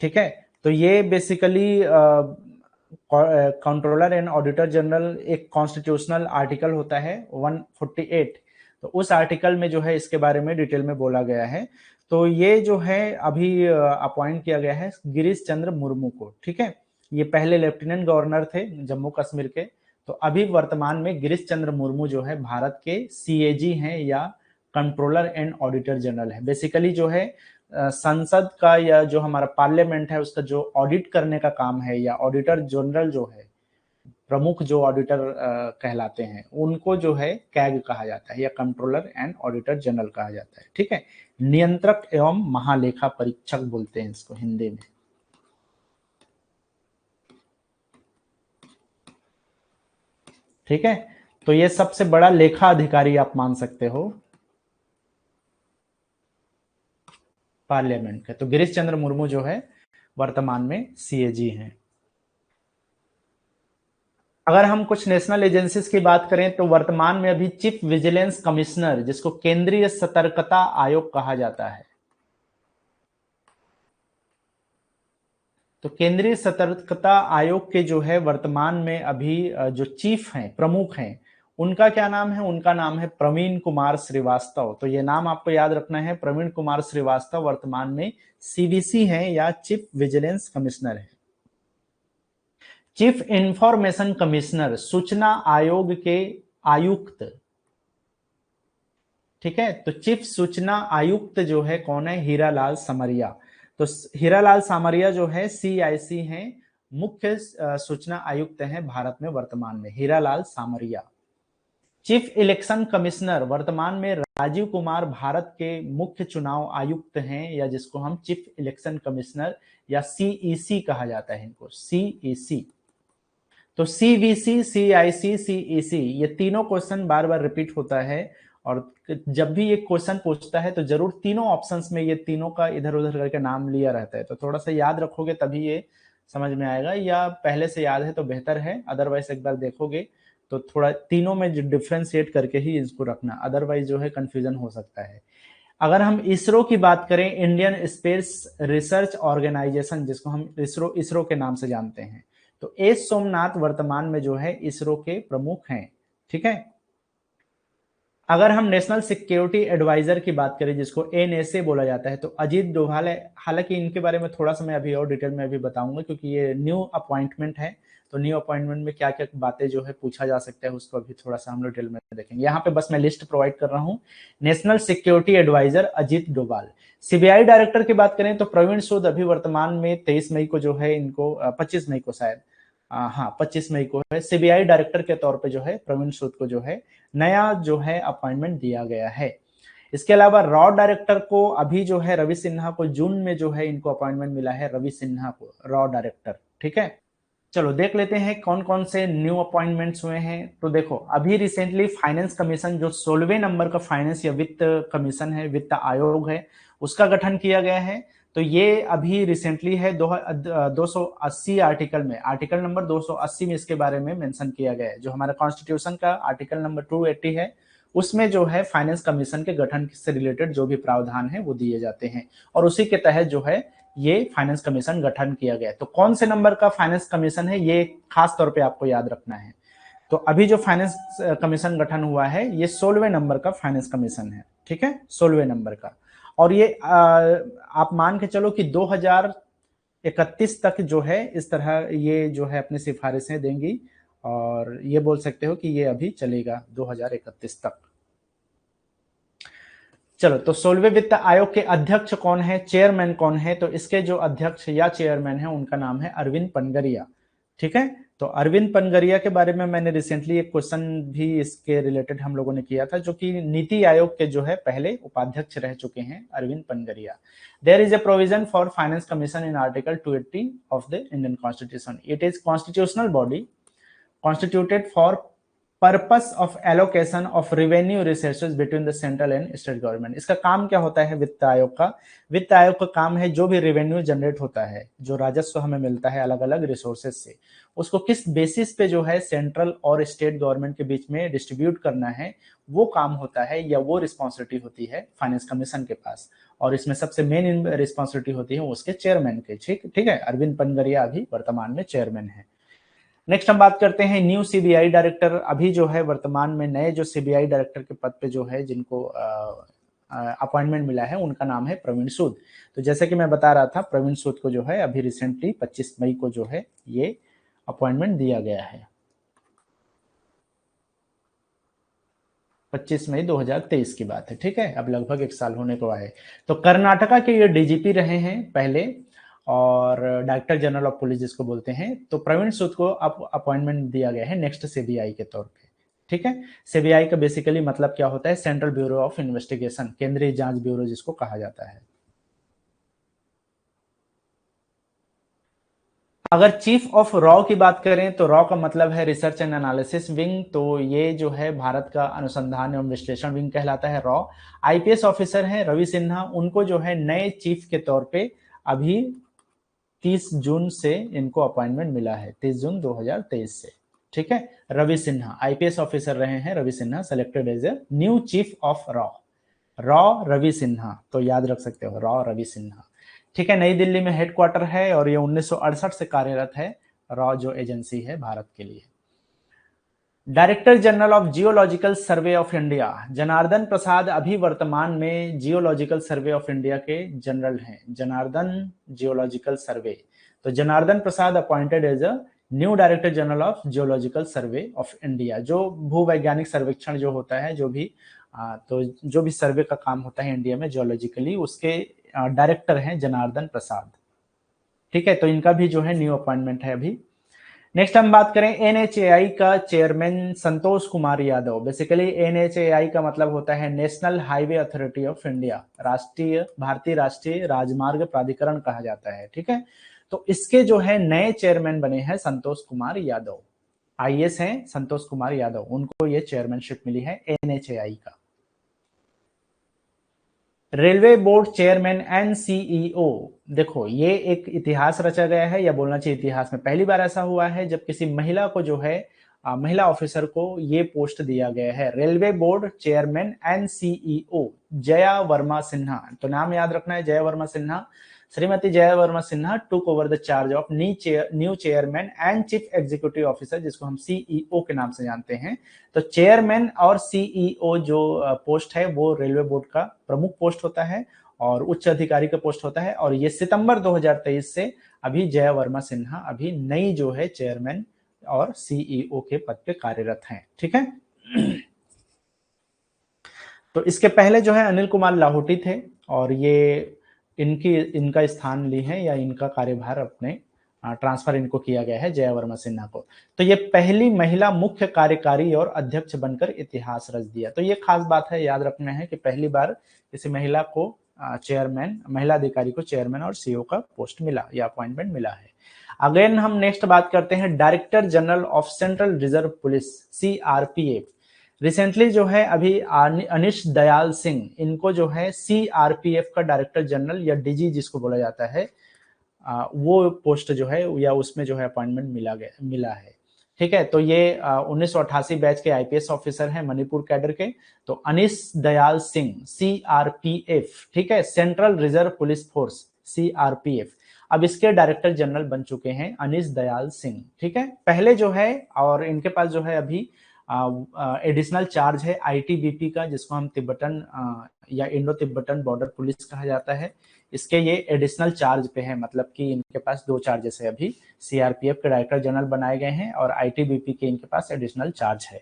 ठीक है। तो ये basically controller and auditor general एक कॉन्स्टिट्यूशनल आर्टिकल होता है 148, तो उस आर्टिकल में जो है इसके बारे में डिटेल में बोला गया है। तो ये जो है अभी अपॉइंट किया गया है गिरीश चंद्र मुर्मू को, ठीक है। ये पहले लेफ्टिनेंट गवर्नर थे जम्मू कश्मीर के, तो अभी वर्तमान में गिरीश चंद्र मुर्मू जो है भारत के CAG हैं या कंट्रोलर एंड ऑडिटर जनरल है। बेसिकली जो है संसद का या जो हमारा पार्लियामेंट है उसका जो ऑडिट करने का काम है, या ऑडिटर जनरल जो है, प्रमुख जो ऑडिटर कहलाते हैं, उनको जो है कैग कहा जाता है या कंट्रोलर एंड ऑडिटर जनरल कहा जाता है, ठीक है। नियंत्रक एवं महालेखा परीक्षक बोलते हैं इसको हिंदी में, ठीक है। तो ये सबसे बड़ा लेखा अधिकारी आप मान सकते हो पार्लियामेंट का। तो गिरीश चंद्र मुर्मू जो है वर्तमान में CAG हैं। अगर हम कुछ नेशनल एजेंसीज की बात करें तो वर्तमान में अभी चीफ विजिलेंस कमिश्नर, जिसको केंद्रीय सतर्कता आयोग कहा जाता है, तो केंद्रीय सतर्कता आयोग के जो है वर्तमान में अभी जो चीफ हैं, प्रमुख हैं, उनका क्या नाम है? उनका नाम है प्रवीण कुमार श्रीवास्तव। तो ये नाम आपको याद रखना है, प्रवीण कुमार श्रीवास्तव वर्तमान में CVC हैं या चीफ विजिलेंस कमिश्नर है। चीफ इंफॉर्मेशन कमिश्नर, सूचना आयोग के आयुक्त, ठीक है। तो चीफ सूचना आयुक्त जो है कौन है? हीरालाल समरिया। तो हीरालाल समरिया जो है CIC हैं, मुख्य सूचना आयुक्त हैं भारत में वर्तमान में, हीरालाल समरिया। चीफ इलेक्शन कमिश्नर वर्तमान में राजीव कुमार भारत के मुख्य चुनाव आयुक्त हैं, या जिसको हम चीफ इलेक्शन कमिश्नर या CEC कहा जाता है इनको, CEC। तो CVC, CIC, CEC ये तीनों क्वेश्चन बार बार रिपीट होता है, और जब भी ये क्वेश्चन पूछता है तो जरूर तीनों ऑप्शंस में ये तीनों का इधर उधर करके नाम लिया रहता है। तो थोड़ा सा याद रखोगे तभी ये समझ में आएगा, या पहले से याद है तो बेहतर है, अदरवाइज एक बार देखोगे तो थोड़ा तीनों में डिफ्रेंशिएट करके ही इसको रखना, अदरवाइज जो है कंफ्यूजन हो सकता है। अगर हम इसरो की बात करें, इंडियन स्पेस रिसर्च ऑर्गेनाइजेशन, जिसको हम इसरो के नाम से जानते हैं, तो एस सोमनाथ वर्तमान में जो है इसरो के प्रमुख हैं, ठीक है। अगर हम नेशनल सिक्योरिटी एडवाइजर की बात करें, जिसको NSA बोला जाता है, तो अजीत डोभाल है। हालांकि इनके बारे में थोड़ा सा मैं अभी और डिटेल में अभी बताऊंगा, क्योंकि ये न्यू अपॉइंटमेंट है, तो न्यू अपॉइंटमेंट में क्या क्या बातें जो है पूछा जा सकता है उसको अभी थोड़ा सा हम लोग डिटेल में देखेंगे। यहाँ पे बस मैं लिस्ट प्रोवाइड कर रहा हूँ। National security advisor Ajit Doval. CBI director की बात करें तो प्रवीण सूद अभी वर्तमान में 23 मई को जो है इनको 25 मई को शायद, हाँ 25 मई को है, CBI डायरेक्टर के तौर पे जो है प्रवीण सूद को जो है नया जो है अपॉइंटमेंट दिया गया है। इसके अलावा रॉ डायरेक्टर को अभी जो है रवि सिन्हा को जून में जो है इनको अपॉइंटमेंट मिला है, रवि सिन्हा को रॉ डायरेक्टर, ठीक है। चलो देख लेते हैं कौन कौन से न्यू अपॉइंटमेंट्स हुए हैं। तो देखो अभी रिसेंटली फाइनेंस कमीशन, जो 16वें नंबर का फाइनेंस या वित्त कमीशन है, वित्त आयोग है, उसका गठन किया गया है। तो ये अभी रिसेंटली है 280 आर्टिकल में, आर्टिकल नंबर 280 में इसके बारे में मेंशन किया गया है। जो हमारा कॉन्स्टिट्यूशन का आर्टिकल नंबर 280 है, उसमें जो है फाइनेंस कमीशन के गठन से रिलेटेड जो भी प्रावधान है वो दिए जाते हैं, और उसी के तहत जो है ये फाइनेंस कमीशन गठन किया गया है। तो कौन से नंबर का फाइनेंस कमीशन है ये खास तौर पे आपको याद रखना है। तो अभी जो फाइनेंस कमीशन गठन हुआ है ये 16वें नंबर का फाइनेंस कमीशन है, ठीक है, 16वें नंबर का। और ये आप मान के चलो कि 2031 तक जो है इस तरह ये जो है अपनी सिफारिशें देंगी, और ये बोल सकते हो कि ये अभी चलेगा 2031 तक। चलो, तो 16वें वित्त आयोग के अध्यक्ष कौन है, चेयरमैन कौन है? तो इसके जो अध्यक्ष या चेयरमैन है उनका नाम है अरविंद पनगरिया, ठीक है। तो अरविंद पनगरिया के बारे में मैंने रिसेंटली एक क्वेश्चन भी इसके रिलेटेड हम लोगों ने किया था, जो कि नीति आयोग के जो है पहले उपाध्यक्ष रह चुके हैं Arvind Panagariya. There is a provision for finance commission in article 280 of the Indian constitution. It is constitutional body constituted for purpose of allocation of revenue resources between the central and state government. इसका काम क्या होता है वित्त आयोग का? वित्त आयोग का काम है जो भी रेवेन्यू जनरेट होता है, जो राजस्व हमें मिलता है अलग अलग रिसोर्सेज से, उसको किस बेसिस पे जो है सेंट्रल और स्टेट गवर्नमेंट के बीच में डिस्ट्रीब्यूट करना है, वो काम होता है या वो रिस्पॉन्सिबिलिटी होती है फाइनेंस कमीशन के पास। और इसमें सबसे मेन रिस्पॉन्सिबिलिटी होती है उसके चेयरमैन के। ठीक है, अरविंद पनगरिया अभी वर्तमान में चेयरमैन है। नेक्स्ट हम बात करते हैं न्यू सीबीआई डायरेक्टर। अभी जो है वर्तमान में नए जो सीबीआई डायरेक्टर के पद पे जो है जिनको अपॉइंटमेंट मिला है, उनका नाम है प्रवीण सूद। तो जैसे कि मैं बता रहा था, प्रवीण सूद को जो है अभी रिसेंटली 25 मई को जो है ये अपॉइंटमेंट दिया गया है। 25 मई 2023 की बात है। ठीक है, अब लगभग 1 साल होने को आए। तो कर्नाटका के ये डीजीपी रहे हैं पहले, और डायरेक्टर जनरल ऑफ पुलिस जिसको बोलते हैं। तो प्रवीण सूद को अब अपॉइंटमेंट दिया गया है नेक्स्ट सीबीआई के तौर पे। ठीक है, सीबीआई का बेसिकली मतलब क्या होता है? सेंट्रल ब्यूरो ऑफ इन्वेस्टिगेशन, केंद्रीय जांच ब्यूरो जिसको कहा जाता है। अगर चीफ ऑफ रॉ की बात करें तो रॉ का मतलब है रिसर्च एंड एनालिसिस विंग। तो ये जो है भारत का अनुसंधान एवं विश्लेषण विंग कहलाता है रॉ। आईपीएस ऑफिसर हैं रवि सिन्हा, उनको जो है नए चीफ के तौर पे अभी 30 जून से इनको अपॉइंटमेंट मिला है, 30 जून 2023 से। ठीक है, रवि सिन्हा आईपीएस ऑफिसर रहे हैं, Ravi Sinha selected as a new chief of रॉ। रॉ रवि सिन्हा, तो याद रख सकते हो रॉ रवि सिन्हा। ठीक है, नई दिल्ली में हेडक्वार्टर है और ये 1968 से कार्यरत है, रॉ जो एजेंसी है भारत के लिए। Director general of geological survey of India Janardan Prasad अभी वर्तमान में जियोलॉजिकल सर्वे ऑफ इंडिया के जनरल हैं, जनार्दन जियोलॉजिकल सर्वे। तो Janardan Prasad appointed as a new director general of geological survey of India. जो भूवैज्ञानिक सर्वेक्षण जो होता है, तो जो भी सर्वे का काम होता है इंडिया में जियोलॉजिकली, उसके डायरेक्टर हैं जनार्दन प्रसाद। ठीक है, तो इनका भी जो है न्यू अपॉइंटमेंट है अभी। नेक्स्ट हम बात करें एनएचएआई का chairman Santosh Kumar Yadav. Basically NHAI का मतलब होता है national highway authority of India, भारतीय राष्ट्रीय राजमार्ग प्राधिकरण कहा जाता है। ठीक है, तो इसके जो है नए चेयरमैन बने हैं संतोष कुमार यादव, आईएएस हैं संतोष कुमार यादव, उनको ये चेयरमैनशिप मिली है एनएचएआई का। रेलवे बोर्ड चेयरमैन एनसीईओ, देखो ये एक इतिहास रचा गया है, या बोलना चाहिए इतिहास में पहली बार ऐसा हुआ है जब किसी महिला को जो है महिला ऑफिसर को ये पोस्ट दिया गया है। Railway board chairman and CEO Jaya Verma Sinha, तो नाम याद रखना है Jaya Verma Sinha. Shrimati Jaya Verma Sinha took over the charge of new chairman and chief executive officer, जिसको हम सीईओ के नाम से जानते हैं। तो चेयरमैन और सीईओ जो पोस्ट है वो रेलवे बोर्ड का प्रमुख पोस्ट होता है और उच्च अधिकारी का पोस्ट होता है। और ये सितंबर 2023 से अभी जया वर्मा सिन्हा अभी नई जो है चेयरमैन और सीईओ के पद पे कार्यरत हैं। ठीक है, तो इसके पहले जो है अनिल कुमार लाहौटी थे, और ये इनका स्थान ली है या इनका कार्यभार अपने ट्रांसफर इनको किया गया है जया वर्मा सिन्हा को। तो ये पहली महिला मुख्य कार्यकारी और अध्यक्ष बनकर इतिहास रच दिया। तो ये खास बात है, याद रखना है कि पहली बार किसी महिला को महिला अधिकारी को चेयरमैन और सीईओ का पोस्ट मिला या अपॉइंटमेंट मिला है। अगेन हम नेक्स्ट बात करते हैं director general of central reserve police CRPF. Recently जो है अभी अनिश दयाल सिंह, इनको जो है सीआरपीएफ का डायरेक्टर जनरल या डीजी जिसको बोला जाता है, वो पोस्ट जो है या उसमें जो है अपॉइंटमेंट मिला है। ठीक है, तो ये 1988 बैच के आईपीएस ऑफिसर हैं मणिपुर कैडर के। तो अनिश दयाल सिंह सीआरपीएफ, ठीक है, central reserve police force CRPF, अब इसके डायरेक्टर जनरल बन चुके हैं अनिश दयाल सिंह। ठीक है, पहले जो है और इनके पास जो है अभी एडिशनल चार्ज है आईटीबीपी का, जिसको हम तिब्बतन या इंडो तिब्बतन बॉर्डर पुलिस कहा जाता है। इसके ये एडिशनल चार्ज पे है, मतलब कि इनके पास 2 चार्जेस है अभी। सीआरपीएफ के डायरेक्टर जनरल बनाए गए हैं और आईटीबीपी के इनके पास एडिशनल चार्ज है।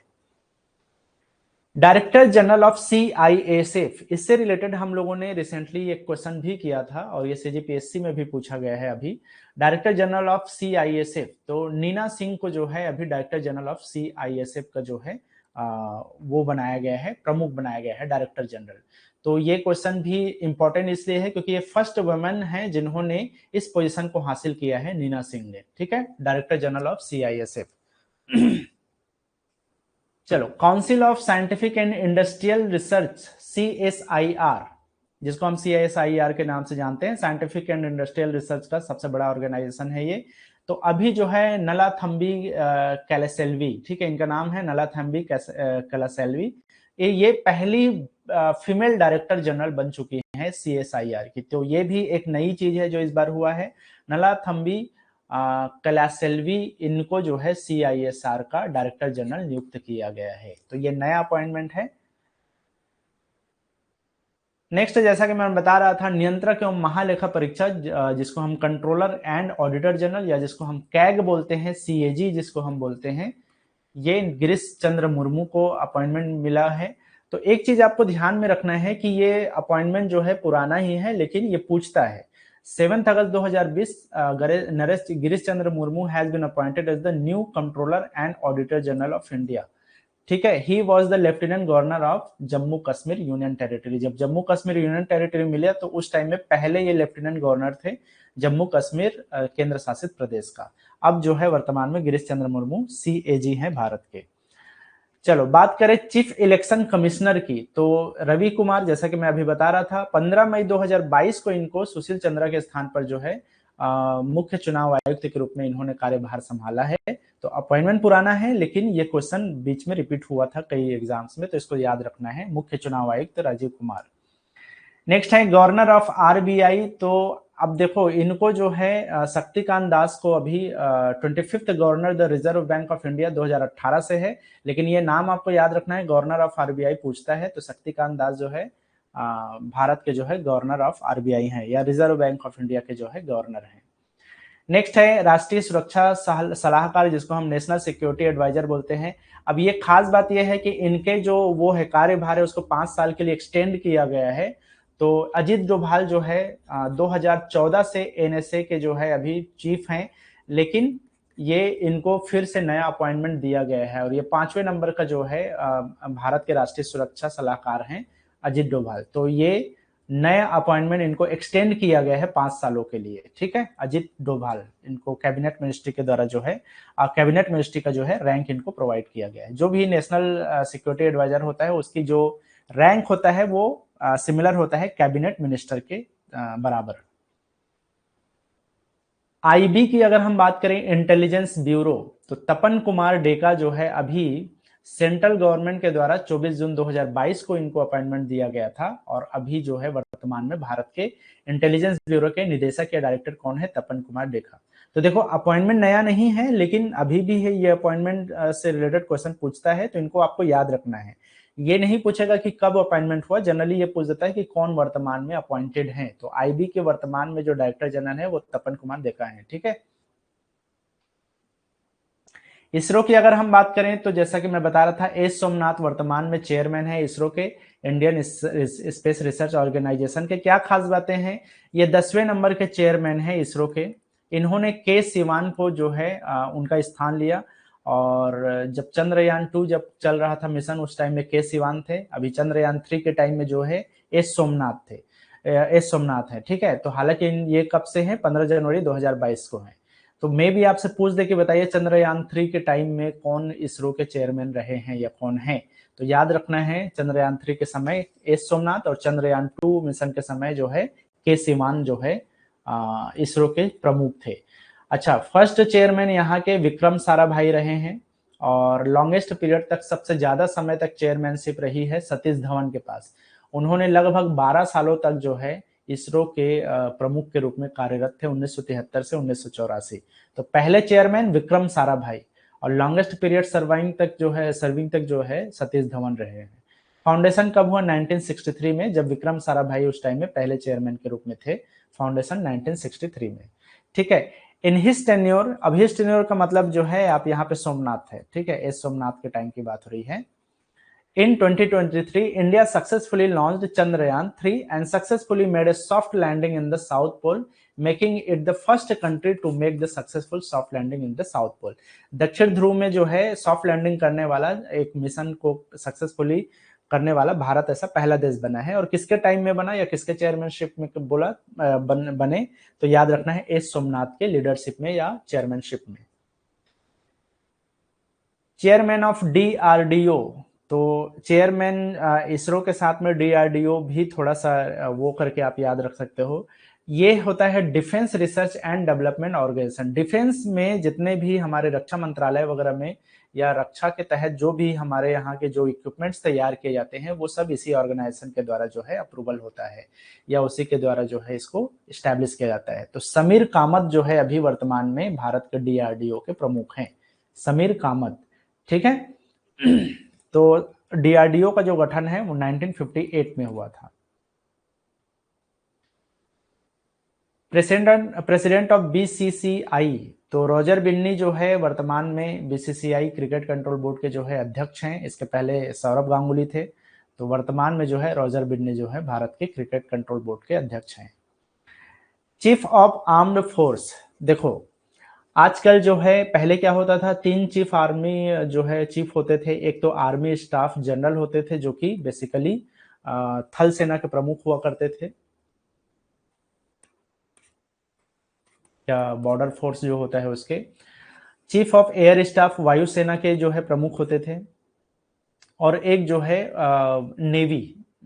डायरेक्टर जनरल ऑफ सीआईएसएफ, इससे रिलेटेड हम लोगों ने रिसेंटली एक क्वेश्चन भी किया था और ये सीजीपीएससी में भी पूछा गया है अभी। डायरेक्टर जनरल ऑफ सीआईएसएफ, तो नीना सिंह को जो है अभी डायरेक्टर जनरल ऑफ सीआईएसएफ का जो है वो बनाया गया है, प्रमुख बनाया गया है डायरेक्टर जनरल। तो ये क्वेश्चन भी इंपॉर्टेंट इसलिए है क्योंकि ये फर्स्ट वुमेन है जिन्होंने इस पोजीशन को हासिल किया है, नीना सिंह ने। ठीक है, डायरेक्टर जनरल ऑफ सीआईएसएफ। चलो, council of scientific and industrial research, CSIR, जिसको हम CSIR के नाम से जानते हैं, साइंटिफिक एंड इंडस्ट्रियल रिसर्च का सबसे बड़ा ऑर्गेनाइजेशन है ये। तो अभी जो है नलाथम्बी कैलासेल्वी, ठीक है, इनका नाम है नलाथम्बी कैलासेल्वी, ये पहली फीमेल डायरेक्टर जनरल बन चुकी हैं CSIR की। तो ये भी एक नई चीज है जो इस बार हुआ है। नलाथम्बी कैलासेल्वी, इनको जो है CISR का डायरेक्टर जनरल नियुक्त किया गया है। तो ये नया अपॉइंटमेंट है। नेक्स्ट, जैसा कि मैं बता रहा था, नियंत्रक एवं महालेखा परीक्षक, जिसको हम कंट्रोलर एंड ऑडिटर जनरल या जिसको हम कैग बोलते हैं, CAG जिसको हम बोलते हैं, ये गिरीश चंद्र मुर्मू को अपॉइंटमेंट मिला है। तो एक चीज आपको ध्यान में रखना है कि ये अपॉइंटमेंट जो है पुराना ही है, लेकिन ये पूछता है 7 अगस्त 2020 Naresh Girish Chandra Murmu has been appointed as the new controller and auditor general of India. ठीक है, he was the lieutenant governor of Jammu Kashmir union territory. जब जम्मू कश्मीर यूनियन टेरिटरी मिला तो उस टाइम में पहले ये लेफ्टिनेंट गवर्नर थे जम्मू कश्मीर केंद्र शासित प्रदेश का। अब जो है वर्तमान में गिरीश चंद्र मुर्मू CAG हैं भारत के। चलो, बात करें चीफ इलेक्शन कमिश्नर की, तो रवि कुमार, जैसा कि मैं अभी बता रहा था, 15 मई 2022 को इनको सुशील चंद्रा के स्थान पर जो है मुख्य चुनाव आयुक्त के रूप में इन्होंने कार्यभार संभाला है। तो अपॉइंटमेंट पुराना है, लेकिन ये क्वेश्चन बीच में रिपीट हुआ था कई एग्जाम्स में, तो इसको याद रखना है, मुख्य चुनाव आयुक्त राजीव कुमार। नेक्स्ट है गवर्नर ऑफ RBI। तो अब देखो, इनको जो है शक्तिकांत दास को अभी 25th governor the reserve bank of India 2018 से है, लेकिन ये नाम आपको याद रखना है, गवर्नर ऑफ RBI पूछता है, तो शक्तिकांत दास जो है भारत के जो है गवर्नर ऑफ RBI हैं, या रिजर्व बैंक ऑफ इंडिया के जो है गवर्नर हैं। नेक्स्ट है राष्ट्रीय सुरक्षा सलाहकार, जिसको हम नेशनल सिक्योरिटी एडवाइजर बोलते हैं। अब ये खास बात यह है कि इनके जो वो है कार्यभार है उसको 5 साल के लिए एक्सटेंड किया गया है। तो अजीत डोभाल जो है 2014 से NSA के जो है अभी चीफ हैं, लेकिन ये इनको फिर से नया अपॉइंटमेंट दिया गया है, और ये 5वें नंबर का जो है भारत के राष्ट्रीय सुरक्षा सलाहकार हैं अजीत डोभाल। तो ये नया अपॉइंटमेंट इनको एक्सटेंड किया गया है 5 सालों के लिए। ठीक है, अजीत डोभाल, इनको कैबिनेट मिनिस्ट्री के द्वारा जो है कैबिनेट मिनिस्ट्री का जो है रैंक इनको प्रोवाइड किया गया है। जो भी नेशनल सिक्योरिटी एडवाइजर होता है उसकी जो रैंक होता है वो सिमिलर होता है कैबिनेट मिनिस्टर के बराबर। IB की अगर हम बात करें, इंटेलिजेंस ब्यूरो, तो तपन कुमार डेका जो है अभी सेंट्रल गवर्नमेंट के द्वारा 24 जून 2022 को इनको अपॉइंटमेंट दिया गया था, और अभी जो है वर्तमान में भारत के इंटेलिजेंस ब्यूरो के निदेशक या डायरेक्टर कौन है? तपन कुमार डेका। तो देखो, अपॉइंटमेंट नया नहीं है, लेकिन अभी भी है, ये अपॉइंटमेंट से रिलेटेड क्वेश्चन पूछता है, तो इनको आपको याद रखना है। ये नहीं पूछेगा कि कब अपॉइंटमेंट हुआ, जनरली ये पूछ देता है कि कौन वर्तमान में अपॉइंटेड है। तो IB के वर्तमान में जो डायरेक्टर जनरल है वो तपन कुमार डेका है। ठीक है, इसरो की अगर हम बात करें तो जैसा कि मैं बता रहा था, एस सोमनाथ वर्तमान में चेयरमैन है इसरो के, इंडियन स्पेस रिसर्च ऑर्गेनाइजेशन के। क्या खास बातें हैं? ये 10वें नंबर के चेयरमैन है इसरो के। इन्होंने के सिवान को जो है उनका स्थान लिया, और जब चंद्रयान 2 जब चल रहा था मिशन, उस टाइम में के सिवान थे। अभी चंद्रयान 3 के टाइम में जो है एस सोमनाथ थे, एस सोमनाथ है। ठीक है, तो हालांकि ये कब से हैं? 15 जनवरी 2022 को है। तो मैं भी आपसे पूछ दे कि बताइए चंद्रयान 3 के टाइम में कौन इसरो के चेयरमैन रहे हैं या कौन है? तो याद रखना है, चंद्रयान 3 के समय एस सोमनाथ, और चंद्रयान 2 मिशन के समय जो है के सिवान जो है इसरो के प्रमुख थे। अच्छा, फर्स्ट चेयरमैन यहाँ के विक्रम साराभाई रहे हैं, और लॉन्गेस्ट पीरियड तक, सबसे ज्यादा समय तक चेयरमैनशिप रही है सतीश धवन के पास। उन्होंने लगभग 12 सालों तक जो है इसरो के प्रमुख के रूप में कार्यरत थे, 1973 से 1984। तो पहले चेयरमैन विक्रम साराभाई, और लॉन्गेस्ट पीरियड सर्विंग तक जो है सतीश धवन रहे हैं। फाउंडेशन कब हुआ? 1963 में, जब विक्रम साराभाई उस टाइम में पहले चेयरमैन के रूप में थे। फाउंडेशन 1963 में। ठीक है, इन हिज टेन्योर, अब हिज टेन्योर का मतलब जो है आप यहाँ पे सोमनाथ है। ठीक है, एस सोमनाथ के टाइम की बात हो रही है। In 2023, India successfully launched Chandrayaan 3 and successfully made a soft landing in the South Pole, making it the first country to make the successful soft landing in the South Pole. दक्षिण ध्रुव में जो है सॉफ्ट लैंडिंग करने वाला एक मिशन को सक्सेसफुली करने वाला भारत ऐसा पहला देश बना है। और किसके टाइम में बना या किसके चेयरमैनशिप में बोला बने? तो याद रखना है एस सोमनाथ के लीडरशिप में या चेयरमैनशिप में। चेयरमैन ऑफ डीआरडीओ, तो चेयरमैन इसरो के साथ में डीआरडीओ भी थोड़ा सा वो करके आप याद रख सकते हो। ये होता है defence research and development organisation. Defence में जितने भी हमारे रक्षा मंत्रालय वगैरह में या रक्षा के तहत जो भी हमारे यहाँ के जो इक्विपमेंट्स तैयार किए जाते हैं वो सब इसी ऑर्गेनाइजेशन के द्वारा जो है अप्रूवल होता है या उसी के द्वारा जो है इसको स्टैब्लिश किया जाता है। तो समीर कामत जो है अभी वर्तमान में भारत के डीआरडीओ के प्रमुख हैं, समीर कामत, ठीक है। तो डीआरडीओ का जो गठन है वो 1958 में हुआ था। प्रेसिडेंट ऑफ बीसीसीआई, तो रॉजर बिन्नी जो है वर्तमान में बीसीसीआई क्रिकेट कंट्रोल बोर्ड के जो है अध्यक्ष हैं। इसके पहले सौरभ गांगुली थे, तो वर्तमान में जो है रॉजर बिन्नी जो है भारत के क्रिकेट कंट्रोल बोर्ड के अध्यक्ष हैं। चीफ ऑफ आर्म्ड फोर्स, देखो आजकल जो है पहले क्या होता था, 3 चीफ आर्मी जो है चीफ होते थे। एक तो आर्मी स्टाफ जनरल होते थे जो कि बेसिकली थल सेना के प्रमुख हुआ करते थे, या बॉर्डर फोर्स जो होता है उसके। चीफ ऑफ एयर स्टाफ वायुसेना के जो है प्रमुख होते थे, और एक जो है नेवी,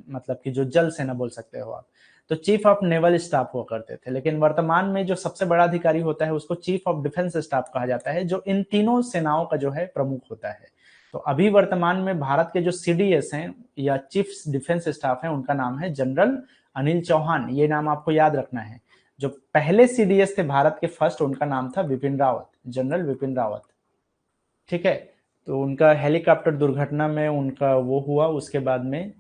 मतलब कि जो जल सेना बोल सकते हो आप, तो चीफ ऑफ नेवल स्टाफ हुआ करते थे। लेकिन वर्तमान में जो सबसे बड़ा अधिकारी होता है उसको चीफ ऑफ डिफेंस स्टाफ कहा जाता है, जो इन तीनों सेनाओं का जो है प्रमुख होता है। तो अभी वर्तमान में भारत के जो सीडीएस हैं या चीफ डिफेंस स्टाफ हैं उनका नाम है जनरल अनिल चौहान। ये नाम आपको याद रखना है। जो पहले सीडीएस थे भारत के फर्स्ट, उनका नाम था विपिन रावत, जनरल विपिन रावत, ठीक है। तो उनका हेलीकॉप्टर दुर्घटना में उनका वो हुआ, उसके बाद में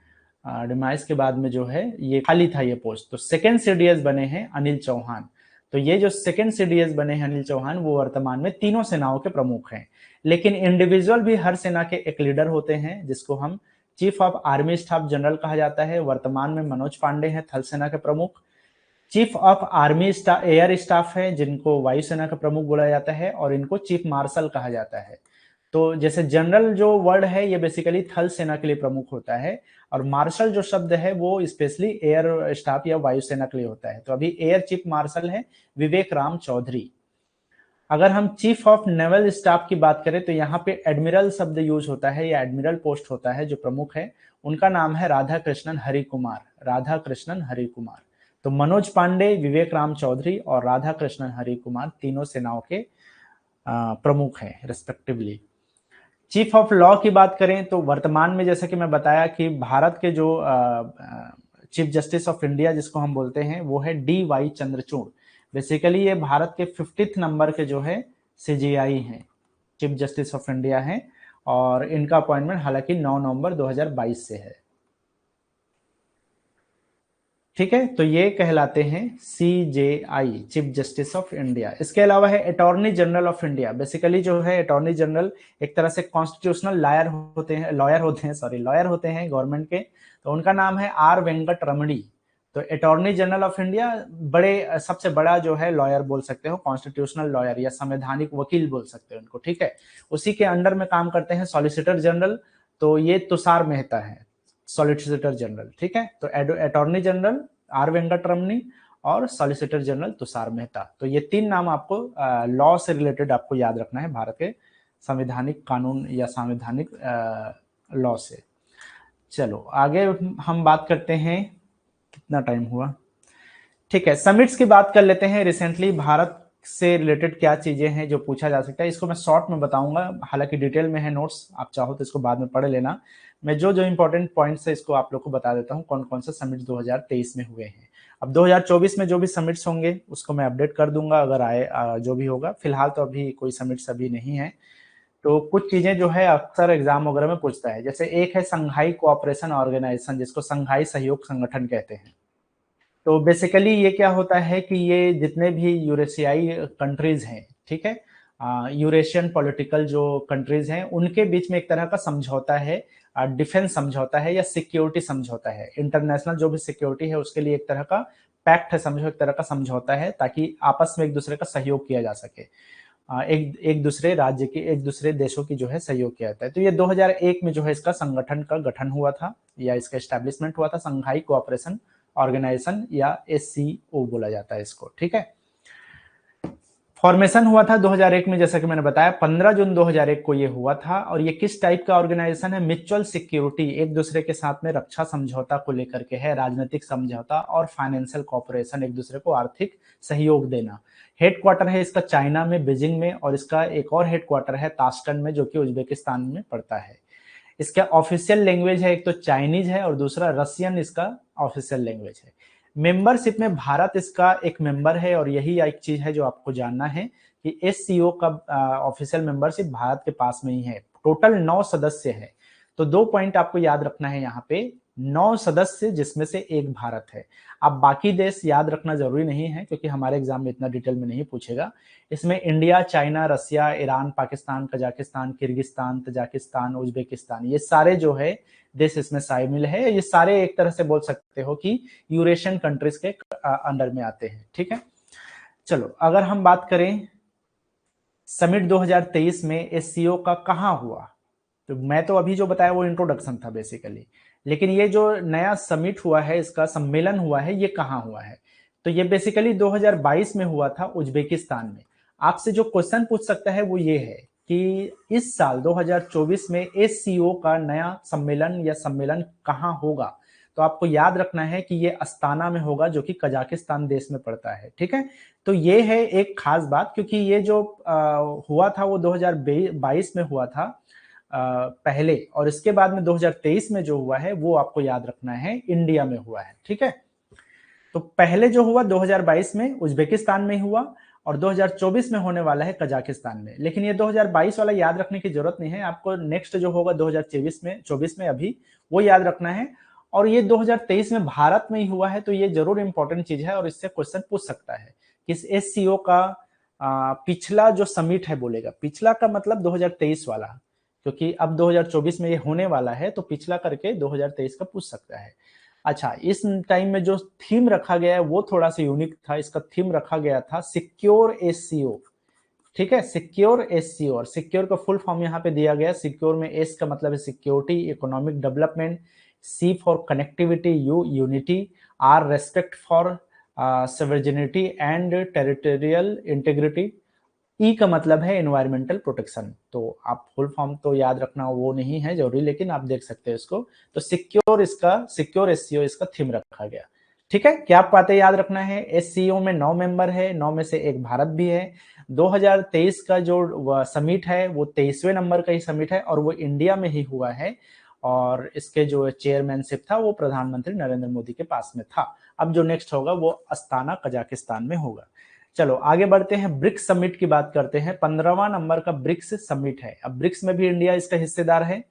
डिमाइस के बाद में जो है ये खाली था ये पोस्ट। तो सेकंड सीडीएस बने हैं अनिल चौहान। तो ये जो सेकंड सीडीएस बने हैं अनिल चौहान, वो वर्तमान में तीनों सेनाओं के प्रमुख हैं। लेकिन इंडिविजुअल भी हर सेना के एक लीडर होते हैं, जिसको हम chief of army staff general कहा जाता है। वर्तमान में मनोज पांडे हैं थल सेना के प्रमुख। Chief of army air staff है जिनको वायुसेना का प्रमुख बोला जाता है, और इनको चीफ मार्शल कहा जाता है। तो जैसे जनरल जो वर्ड है ये बेसिकली थल सेना के लिए प्रमुख होता है, और मार्शल जो शब्द है वो स्पेशली एयर स्टाफ या वायुसेना के लिए होता है। तो अभी एयर चीफ मार्शल है विवेक राम चौधरी। अगर हम चीफ ऑफ नेवल स्टाफ की बात करें तो यहाँ पे एडमिरल शब्द यूज होता है या एडमिरल पोस्ट होता है, जो प्रमुख है उनका नाम है राधा कृष्णन हरि कुमार, राधा कृष्णन हरि कुमार। तो मनोज पांडे, विवेक राम चौधरी और राधा कृष्णन हरि कुमार तीनों सेनाओं के प्रमुख हैं रिस्पेक्टिवली। चीफ ऑफ लॉ की बात करें तो वर्तमान में जैसा कि मैं बताया कि भारत के जो चीफ जस्टिस ऑफ इंडिया जिसको हम बोलते हैं वो है DY चंद्रचूड़। बेसिकली ये भारत के 50th नंबर के जो है CJI हैं, चीफ जस्टिस ऑफ इंडिया हैं, और इनका अपॉइंटमेंट हालांकि 9 नवंबर 2022 से है, ठीक है। तो ये कहलाते हैं CJI, chief justice of India. इसके अलावा है attorney general of India. Basically जो है अटॉर्नी जनरल एक तरह से कॉन्स्टिट्यूशनल लॉयर होते हैं गवर्नमेंट के। तो उनका नाम है R वेंकट रमणी। तो अटॉर्नी जनरल ऑफ इंडिया सबसे बड़ा जो है लॉयर बोल सकते हो, कॉन्स्टिट्यूशनल लॉयर या संवैधानिक वकील बोल सकते हो उनको, ठीक है। उसी के अंडर में काम करते हैं सॉलिसिटर जनरल, तो ये तुषार मेहता है सॉलिसिटर जनरल, ठीक है। तो अटॉर्नी जनरल R वेंकट रमनी और सॉलिसिटर जनरल तुषार मेहता। तो ये 3 नाम आपको लॉ से रिलेटेड आपको याद रखना है, भारत के संवैधानिक कानून या संवैधानिक लॉ से। चलो आगे हम बात करते हैं, कितना टाइम हुआ, ठीक है। समिट्स की बात कर लेते हैं। रिसेंटली भारत से रिलेटेड क्या चीजें हैं जो पूछा जा सकता है, इसको मैं शॉर्ट में बताऊंगा, हालांकि डिटेल में है नोट्स, आप चाहो तो इसको बाद में पढ़ लेना। मैं जो जो इंपॉर्टेंट पॉइंट्स है इसको आप लोग को बता देता हूँ, कौन कौन से समिट्स 2023 में हुए हैं। अब 2024 में जो भी समिट्स होंगे उसको मैं अपडेट कर दूंगा अगर आए जो भी होगा। फिलहाल तो अभी कोई समिट्स अभी नहीं है। तो कुछ चीजें जो है अक्सर एग्जाम वगैरह में पूछता है, जैसे एक है संघाई कोऑपरेशन ऑर्गेनाइजेशन, जिसको संघाई सहयोग संगठन कहते हैं। तो बेसिकली ये क्या होता है कि ये जितने भी यूरेशियाई कंट्रीज हैं, ठीक है, यूरेशियन पॉलिटिकल जो कंट्रीज हैं उनके बीच में एक तरह का समझौता है, डिफेंस समझौता है या सिक्योरिटी समझौता है। इंटरनेशनल जो भी सिक्योरिटी है उसके लिए एक तरह का पैक्ट है, समझो एक तरह का समझौता है, ताकि आपस में एक दूसरे का सहयोग किया जा सके। एक दूसरे राज्य की, एक दूसरे देशों की जो है सहयोग किया जाता है। तो ये 2001 में जो है इसका संगठन का गठन हुआ था या इसका एस्टेब्लिशमेंट हुआ था, संघाई कोऑपरेशन ऑर्गेनाइजेशन या SCO बोला जाता है इसको, ठीक है। फॉर्मेशन हुआ था 2001 में, जैसा कि मैंने बताया 15 जून 2001 को ये हुआ था। और ये किस टाइप का ऑर्गेनाइजेशन है? म्यूचुअल सिक्योरिटी, एक दूसरे के साथ में रक्षा समझौता को लेकर के है, राजनीतिक समझौता और फाइनेंशियल कॉपरेशन, एक दूसरे को आर्थिक सहयोग देना। हेडक्वार्टर है इसका चाइना में, बीजिंग में, और इसका एक और हेडक्वार्टर है ताशकंद में, जो कि उज्बेकिस्तान में पड़ता है। इसका ऑफिशियल लैंग्वेज है, एक तो चाइनीज है और दूसरा रसियन इसका ऑफिशियल लैंग्वेज है। मेंबरशिप में भारत इसका एक मेंबर है, और यही एक चीज है जो आपको जानना है कि एससीओ का ऑफिशियल मेंबरशिप भारत के पास में ही है। टोटल 9 सदस्य है। तो 2 पॉइंट आपको याद रखना है यहाँ पे, 9 सदस्य जिसमें से एक भारत है। अब बाकी देश याद रखना जरूरी नहीं है, क्योंकि हमारे एग्जाम में इतना डिटेल में नहीं पूछेगा। इसमें India, China, Russia, Iran, Pakistan, Kazakhstan, Kyrgyzstan, Tajikistan, Uzbekistan, ये सारे जो है देश इसमें शामिल है। ये सारे एक तरह से बोल सकते हो कि यूरेशियन कंट्रीज के अंडर में आते हैं। ठीक है, चलो अगर हम बात करें समिट 2023 में एससीओ का कहाँ हुआ, तो मैं तो अभी जो बताया वो इंट्रोडक्शन था बेसिकली, लेकिन ये जो नया समिट हुआ है, इसका सम्मेलन हुआ है, ये कहाँ हुआ है? तो ये बेसिकली 2022 में हुआ था उज्बेकिस्तान में। आपसे जो क्वेश्चन पूछ सकता है वो ये है कि इस साल 2024 में एससीओ का नया सम्मेलन कहाँ होगा? तो आपको याद रखना है कि ये अस्ताना में होगा, जो कि कजाकिस्तान देश में पड़ता है। ठीक है, तो ये है एक खास बात, क्योंकि ये जो हुआ था वो 2022 में हुआ था पहले, और इसके बाद में 2023 में जो हुआ है वो आपको याद रखना है इंडिया में हुआ है। ठीक है, तो पहले जो हुआ 2022 में उज्बेकिस्तान में हुआ, और 2024 में होने वाला है कजाकिस्तान में। लेकिन ये 2022 वाला याद रखने की जरूरत नहीं है, आपको नेक्स्ट जो होगा 2024 में अभी वो याद रखना है। और ये 2023 में भारत में ही हुआ है, तो ये जरूर इंपॉर्टेंट चीज है और इससे क्वेश्चन पूछ सकता है कि इस एससीओ का पिछला जो समिट है, बोलेगा पिछला का मतलब 2023 वाला, क्योंकि अब 2024 में ये होने वाला है, तो पिछला करके 2023 का पूछ सकता है। अच्छा, इस टाइम में जो थीम रखा गया है वो थोड़ा सा यूनिक था। इसका थीम रखा गया था सिक्योर एससीओ। ठीक है, सिक्योर एससीओ, और सिक्योर का फुल फॉर्म यहाँ पे दिया गया। सिक्योर में एस का मतलब है security, economic development, C for connectivity, U unity, R respect for sovereignty and territorial integrity, E का मतलब है एनवायरमेंटल प्रोटेक्शन। तो आप फुल फॉर्म तो याद रखना वो नहीं है जरूरी, लेकिन आप देख सकते हैं इसको। तो सिक्योर एससीओ इसका थीम रखा गया। ठीक है, क्या बातें याद रखना है? एससीओ में 9 मेंबर है, 9 में से एक भारत भी है। 2023 का जो समिट है वो 23वें नंबर का ही समिट है, और वो इंडिया में ही हुआ है। और इसके जो चेयरमैनशिप था वो प्रधानमंत्री नरेंद्र मोदी के पास में था। अब जो नेक्स्ट होगा वो अस्ताना कजाकिस्तान में होगा। चलो आगे बढ़ते हैं, ब्रिक्स समिट की बात करते हैं। 15वां नंबर का ब्रिक्स समिट है। अब ब्रिक्स में भी इंडिया इसका हिस्सेदार है।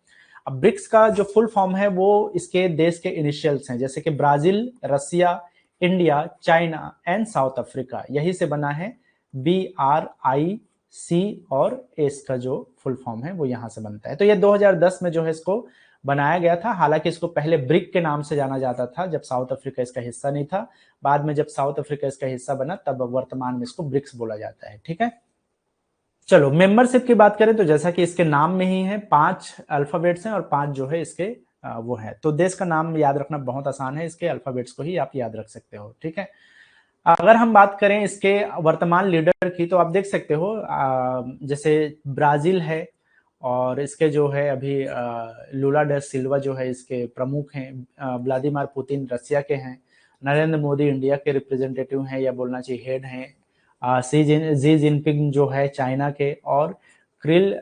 अब ब्रिक्स का जो फुल फॉर्म है वो इसके देश के इनिशियल्स हैं, जैसे कि Brazil, Russia, India, China and South Africa, यही से बना है। BRIC और एस का जो फुल फॉर्म है वो यहां से बनता है। तो ये 2010 में जो है इसको बनाया गया था। हालांकि इसको पहले ब्रिक के नाम से जाना जाता था, जब साउथ अफ्रीका इसका हिस्सा नहीं था। बाद में जब साउथ अफ्रीका इसका हिस्सा बना, तब वर्तमान में इसको ब्रिक्स बोला जाता है। ठीक है, चलो मेंबरशिप की बात करें तो जैसा कि इसके नाम में ही है, 5 अल्फाबेट्स हैं और 5 जो है इसके वो है। तो देश का नाम याद रखना बहुत आसान है, इसके अल्फाबेट्स को ही आप याद रख सकते हो। ठीक है, अगर हम बात करें इसके वर्तमान लीडर की, तो आप देख सकते हो जैसे ब्राजील है, और इसके जो है अभी लूला डे सिल्वा जो है इसके प्रमुख हैं। व्लादिमीर पुतिन रसिया के हैं। नरेंद्र मोदी इंडिया के रिप्रेजेंटेटिव हैं, या बोलना चाहिए हेड हैं। जी जिनपिंग जो है चाइना के, और क्रिल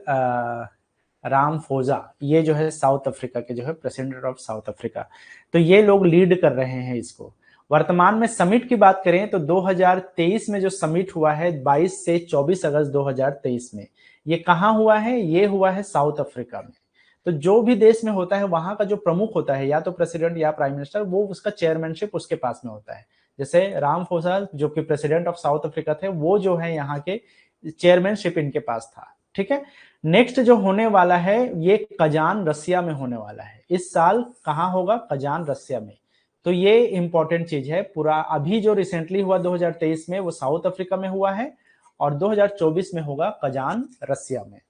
रामफोजा ये जो है साउथ अफ्रीका के जो है प्रेसिडेंट ऑफ साउथ अफ्रीका। तो ये लोग लीड कर रहे हैं इसको। वर्तमान में समिट की बात करें तो 2023 में जो समिट हुआ है 22 से 24 अगस्त 2023 में, ये कहाँ हुआ है? ये हुआ है साउथ अफ्रीका में। तो जो भी देश में होता है वहां का जो प्रमुख होता है, या तो प्रेसिडेंट या प्राइम मिनिस्टर, वो उसका चेयरमैनशिप उसके पास में होता है। जैसे रामफोसा जो कि प्रेसिडेंट ऑफ साउथ अफ्रीका थे, वो जो है यहाँ के चेयरमैनशिप इनके पास था। ठीक है, नेक्स्ट जो होने वाला है ये कजान रसिया में होने वाला है। इस साल कहाँ होगा? कजान रसिया में। तो ये इंपॉर्टेंट चीज है। पूरा अभी जो रिसेंटली हुआ 2023 में वो साउथ अफ्रीका में हुआ है, और 2024 में होगा कजान रसिया में।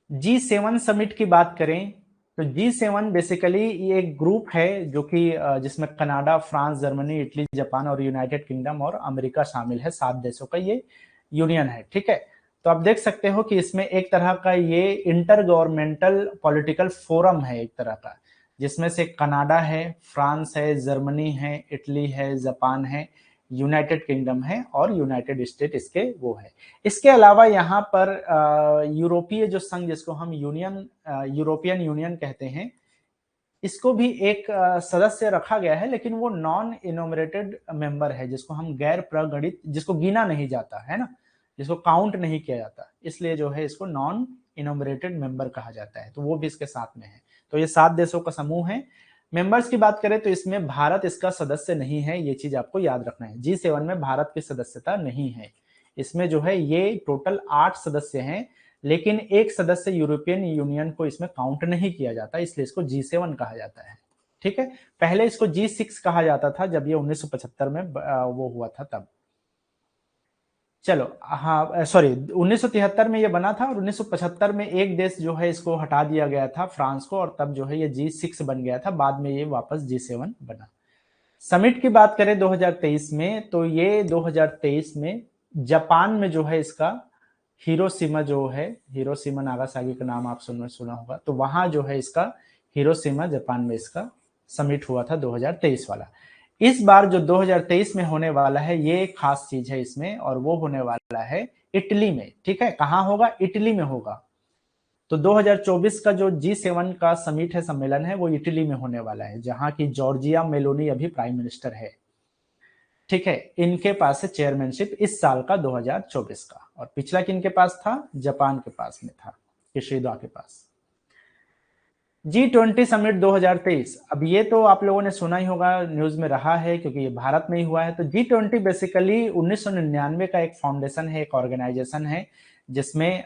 G7 समिट की बात करें तो G7 बेसिकली ये एक ग्रुप है जो कि जिसमें Canada, France, Germany, Italy, Japan और यूनाइटेड किंगडम और अमेरिका शामिल है। 7 देशों का ये यूनियन है, ठीक है। तो आप देख सकते हो कि इसमें एक तरह का ये इंटर गवर्नमेंटल पॉलिटिकल फोरम है एक तरह का, जिसमें से कनाडा है, फ्रांस है, जर्मनी है, इटली है, जापान है, यूनाइटेड किंगडम है और यूनाइटेड स्टेट इसके वो है। इसके अलावा यहाँ पर यूरोपीय जो संघ जिसको हम यूरोपियन यूनियन कहते हैं, इसको भी एक सदस्य रखा गया है, लेकिन वो नॉन इनोमरेटेड मेंबर है, जिसको हम गैर प्रगणित, जिसको गिना नहीं जाता है ना, जिसको काउंट नहीं किया जाता, इसलिए जो है इसको नॉन इनोमरेटेड मेंबर कहा जाता है। तो वो भी इसके साथ में है। तो ये 7 देशों का समूह है। मेंबर्स की बात करें तो इसमें भारत इसका सदस्य नहीं है, ये चीज आपको याद रखना है। G7 में भारत की सदस्यता नहीं है। इसमें जो है ये टोटल 8 सदस्य हैं, लेकिन एक सदस्य यूरोपियन यूनियन को इसमें काउंट नहीं किया जाता, इसलिए इसको G7 कहा जाता है, ठीक है। पहले इसको G6 कहा जाता था जब ये 1975 में वो हुआ था तब। चलो, हाँ सॉरी, 1973 में ये बना था और 1975 में एक देश जो है इसको हटा दिया गया था, फ्रांस को, और तब जो है ये G6 बन गया था। बाद में ये वापस G7 बना। समिट की बात करें 2023 में, तो ये 2023 में जापान में जो है इसका हिरोशिमा जो है, हिरोशिमा नागासाकी का नाम आप सुना होगा, तो वहां जो है इसका हिरोशिमा जापान में इसका समिट हुआ था 2023 वाला। इस बार जो 2023 में होने वाला है ये एक खास चीज है इसमें, और वो होने वाला है इटली में, ठीक है। कहां होगा? इटली में होगा। तो 2024 का जो G7 का समिट है, सम्मेलन है, वो इटली में होने वाला है, जहां की जॉर्जिया मेलोनी अभी प्राइम मिनिस्टर है, ठीक है। इनके पास है चेयरमैनशिप इस साल का 2024 का, और पिछला किनके पास था? जापान के पास में था, किशिदा के पास। G20 समिट 2023, अब ये तो आप लोगों ने सुना ही होगा, न्यूज में रहा है, क्योंकि ये भारत में ही हुआ है। तो G20 बेसिकली 1999 का एक फाउंडेशन है, एक ऑर्गेनाइजेशन है, जिसमें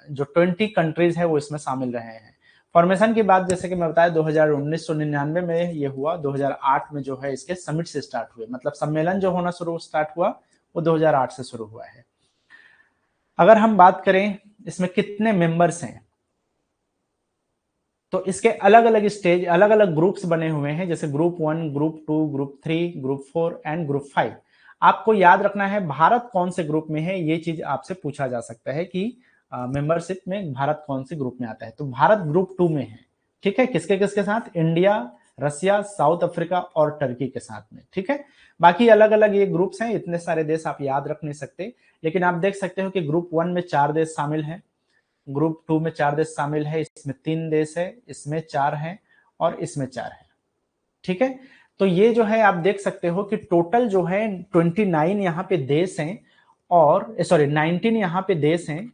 जो 20 कंट्रीज है वो इसमें शामिल रहे हैं। फॉर्मेशन की बात जैसे कि मैं बताया 1999 में ये हुआ, 2008 में जो है इसके समिट से स्टार्ट हुए, मतलब सम्मेलन जो होना स्टार्ट हुआ वो 2008 से शुरू हुआ है। अगर हम बात करें इसमें कितने मेंबर्स हैं, तो इसके अलग अलग स्टेज, अलग अलग ग्रुप्स बने हुए हैं, जैसे group 1, group 2, group 3, group 4 and group 5। आपको याद रखना है भारत कौन से ग्रुप में है, ये चीज आपसे पूछा जा सकता है कि मेंबरशिप में भारत कौन से ग्रुप में आता है। तो भारत ग्रुप 2 में है, ठीक है। किसके किसके साथ? इंडिया, रसिया, साउथ अफ्रीका और टर्की के साथ में, ठीक है। बाकी अलग अलग ये ग्रुप्स हैं, इतने सारे देश आप याद रख नहीं सकते, लेकिन आप देख सकते हो कि ग्रुप 1 में 4 देश शामिल हैं, ग्रुप 2 में 4 देश शामिल है, इसमें 3 देश है, इसमें 4 है और इसमें 4 है, ठीक है। तो ये जो है आप देख सकते हो कि टोटल जो है 29 यहाँ पे देश हैं, और सॉरी 19 यहाँ पे देश हैं,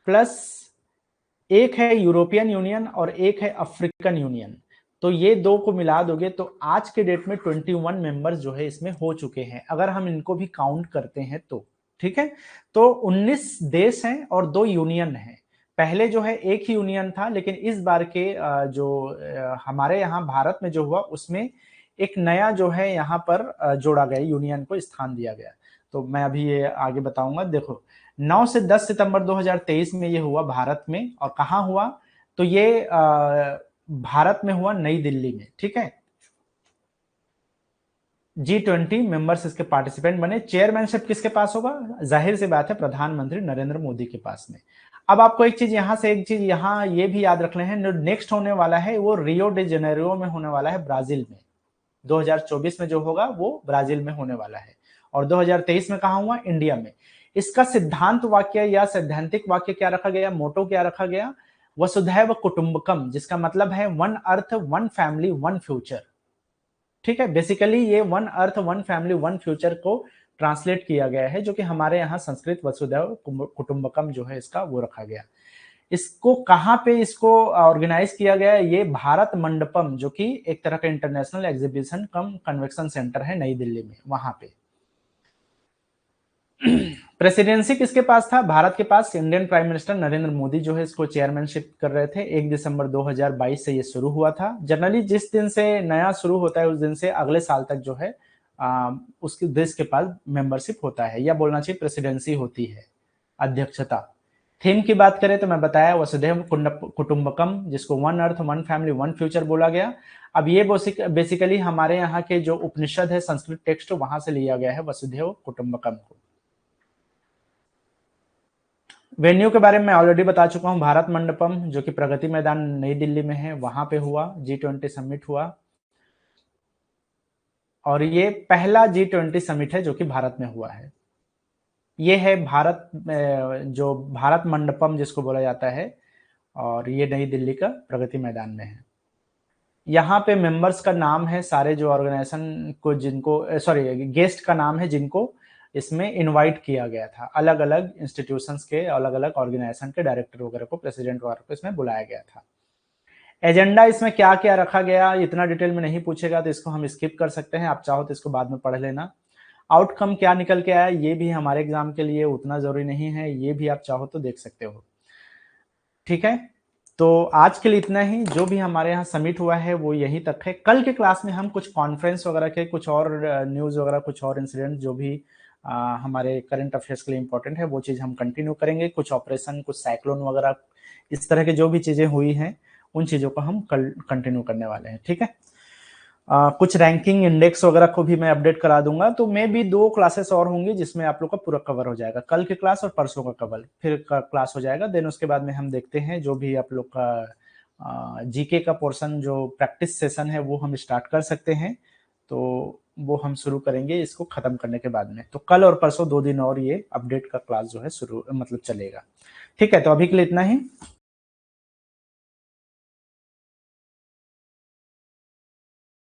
प्लस एक है यूरोपियन यूनियन और एक है अफ्रीकन यूनियन। तो ये दो को मिला दोगे तो आज के डेट में 21 मेंबर्स जो है इसमें हो चुके हैं, अगर हम इनको भी काउंट करते हैं तो, ठीक है। तो 19 देश हैं और 2 यूनियन हैं। पहले जो है एक ही यूनियन था, लेकिन इस बार के जो हमारे यहाँ भारत में जो हुआ उसमें एक नया जो है यहाँ पर जोड़ा गया, यूनियन को स्थान दिया गया। तो मैं अभी ये आगे बताऊंगा। देखो, 9 से 10 सितंबर 2023 में ये हुआ भारत में, और कहाँ हुआ? तो ये भारत में हुआ, नई दिल्ली में, ठीक है। G20 मेंबर्स इसके पार्टिसिपेंट बने। चेयरमैनशिप किसके पास होगा? जाहिर सी बात है प्रधानमंत्री नरेंद्र मोदी के पास में। अब आपको एक चीज यहाँ ये भी याद रखना है, जो नेक्स्ट होने वाला है वो रियो डे जेनेरियो में होने वाला है, ब्राजील में। 2024 में जो होगा वो ब्राजील में होने वाला है, और 2023 में कहा हुआ? इंडिया में। इसका सिद्धांत वाक्य या सैद्धांतिक वाक्य क्या रखा गया, मोटो क्या रखा गया? वसुधैव कुटुंबकम, जिसका मतलब है one earth, one family, one future, ठीक है। बेसिकली ये one earth, one family, one future को ट्रांसलेट किया गया है, जो कि हमारे यहाँ संस्कृत वसुधैव कुटुंबकम जो है इसका वो रखा गया। इसको कहाँ पे इसको ऑर्गेनाइज किया गया है? ये भारत मंडपम, जो कि एक तरह का इंटरनेशनल एग्जीबिशन कम कन्वेंशन सेंटर है नई दिल्ली में, वहां पे। प्रेसिडेंसी किसके पास था? भारत के पास। Indian prime minister Narendra Modi जो है इसको चेयरमैनशिप कर रहे थे। 1 दिसंबर 2022 से ये शुरू हुआ था। जनरली जिस दिन से नया शुरू होता है उस दिन से अगले साल तक जो है उसके देश के पास मेंबरशिप होता है, या बोलना चाहिए प्रेसिडेंसी होती है, अध्यक्षता, थीम की बात करें तो मैं बताया वसुधैव कुटुंबकम, जिसको one earth one family one future बोला गया। अब ये बेसिकली हमारे यहाँ के जो उपनिषद है, संस्कृत टेक्स्ट, वहां से लिया गया है वसुधैव कुटुंबकम को। वेन्यू के बारे में मैं ऑलरेडी बता चुका हूँ, भारत मंडपम, जो कि प्रगति मैदान नई दिल्ली में है, वहां पे हुआ, G20 समिट हुआ। और ये पहला G20 समिट है जो कि भारत में हुआ है। ये है भारत, जो भारत मंडपम जिसको बोला जाता है, और ये नई दिल्ली का प्रगति मैदान में है। यहाँ पे मेंबर्स का नाम है सारे जो ऑर्गेनाइजेशन को, जिनको सॉरी गेस्ट का नाम है जिनको इसमें इनवाइट किया गया था। अलग अलग इंस्टीट्यूशंस के, अलग अलग ऑर्गेनाइजेशन के डायरेक्टर वगैरह को, प्रेसिडेंट वगैरह को इसमें बुलाया गया था। एजेंडा इसमें क्या क्या रखा गया, इतना डिटेल में नहीं पूछेगा तो इसको हम स्किप कर सकते हैं, आप चाहो तो इसको बाद में पढ़ लेना। आउटकम क्या निकल के आया, ये भी हमारे एग्जाम के लिए उतना जरूरी नहीं है, ये भी आप चाहो तो देख सकते हो। ठीक है, तो आज के लिए इतना ही। जो भी हमारे यहाँ सबमिट हुआ है वो यहीं तक है। कल के क्लास में हम कुछ कॉन्फ्रेंस वगैरह के, कुछ और न्यूज़ वगैरह, कुछ और इंसिडेंट जो भी हमारे करंट अफेयर्स के लिए इंपॉर्टेंट है, वो चीज़ हम कंटिन्यू करेंगे। कुछ ऑपरेशन, कुछ साइक्लोन वगैरह, इस तरह के जो भी चीज़ें हुई हैं उन चीज़ों को हम कल कंटिन्यू करने वाले हैं। ठीक है, कुछ रैंकिंग इंडेक्स वगैरह को भी मैं अपडेट करा दूंगा। तो मे भी 2 क्लासेस और होंगी जिसमें आप लोग का पूरा कवर हो जाएगा, कल की क्लास और परसों का कवर फिर क्लास हो जाएगा। देन उसके बाद में हम देखते हैं जो भी आप लोग का जीके का पोर्शन, जो प्रैक्टिस सेशन है, वो हम स्टार्ट कर सकते हैं। तो वो हम शुरू करेंगे इसको खत्म करने के बाद में। तो कल और परसों 2 दिन और ये अपडेट का क्लास जो है शुरू मतलब चलेगा। ठीक है, तो अभी के लिए इतना ही।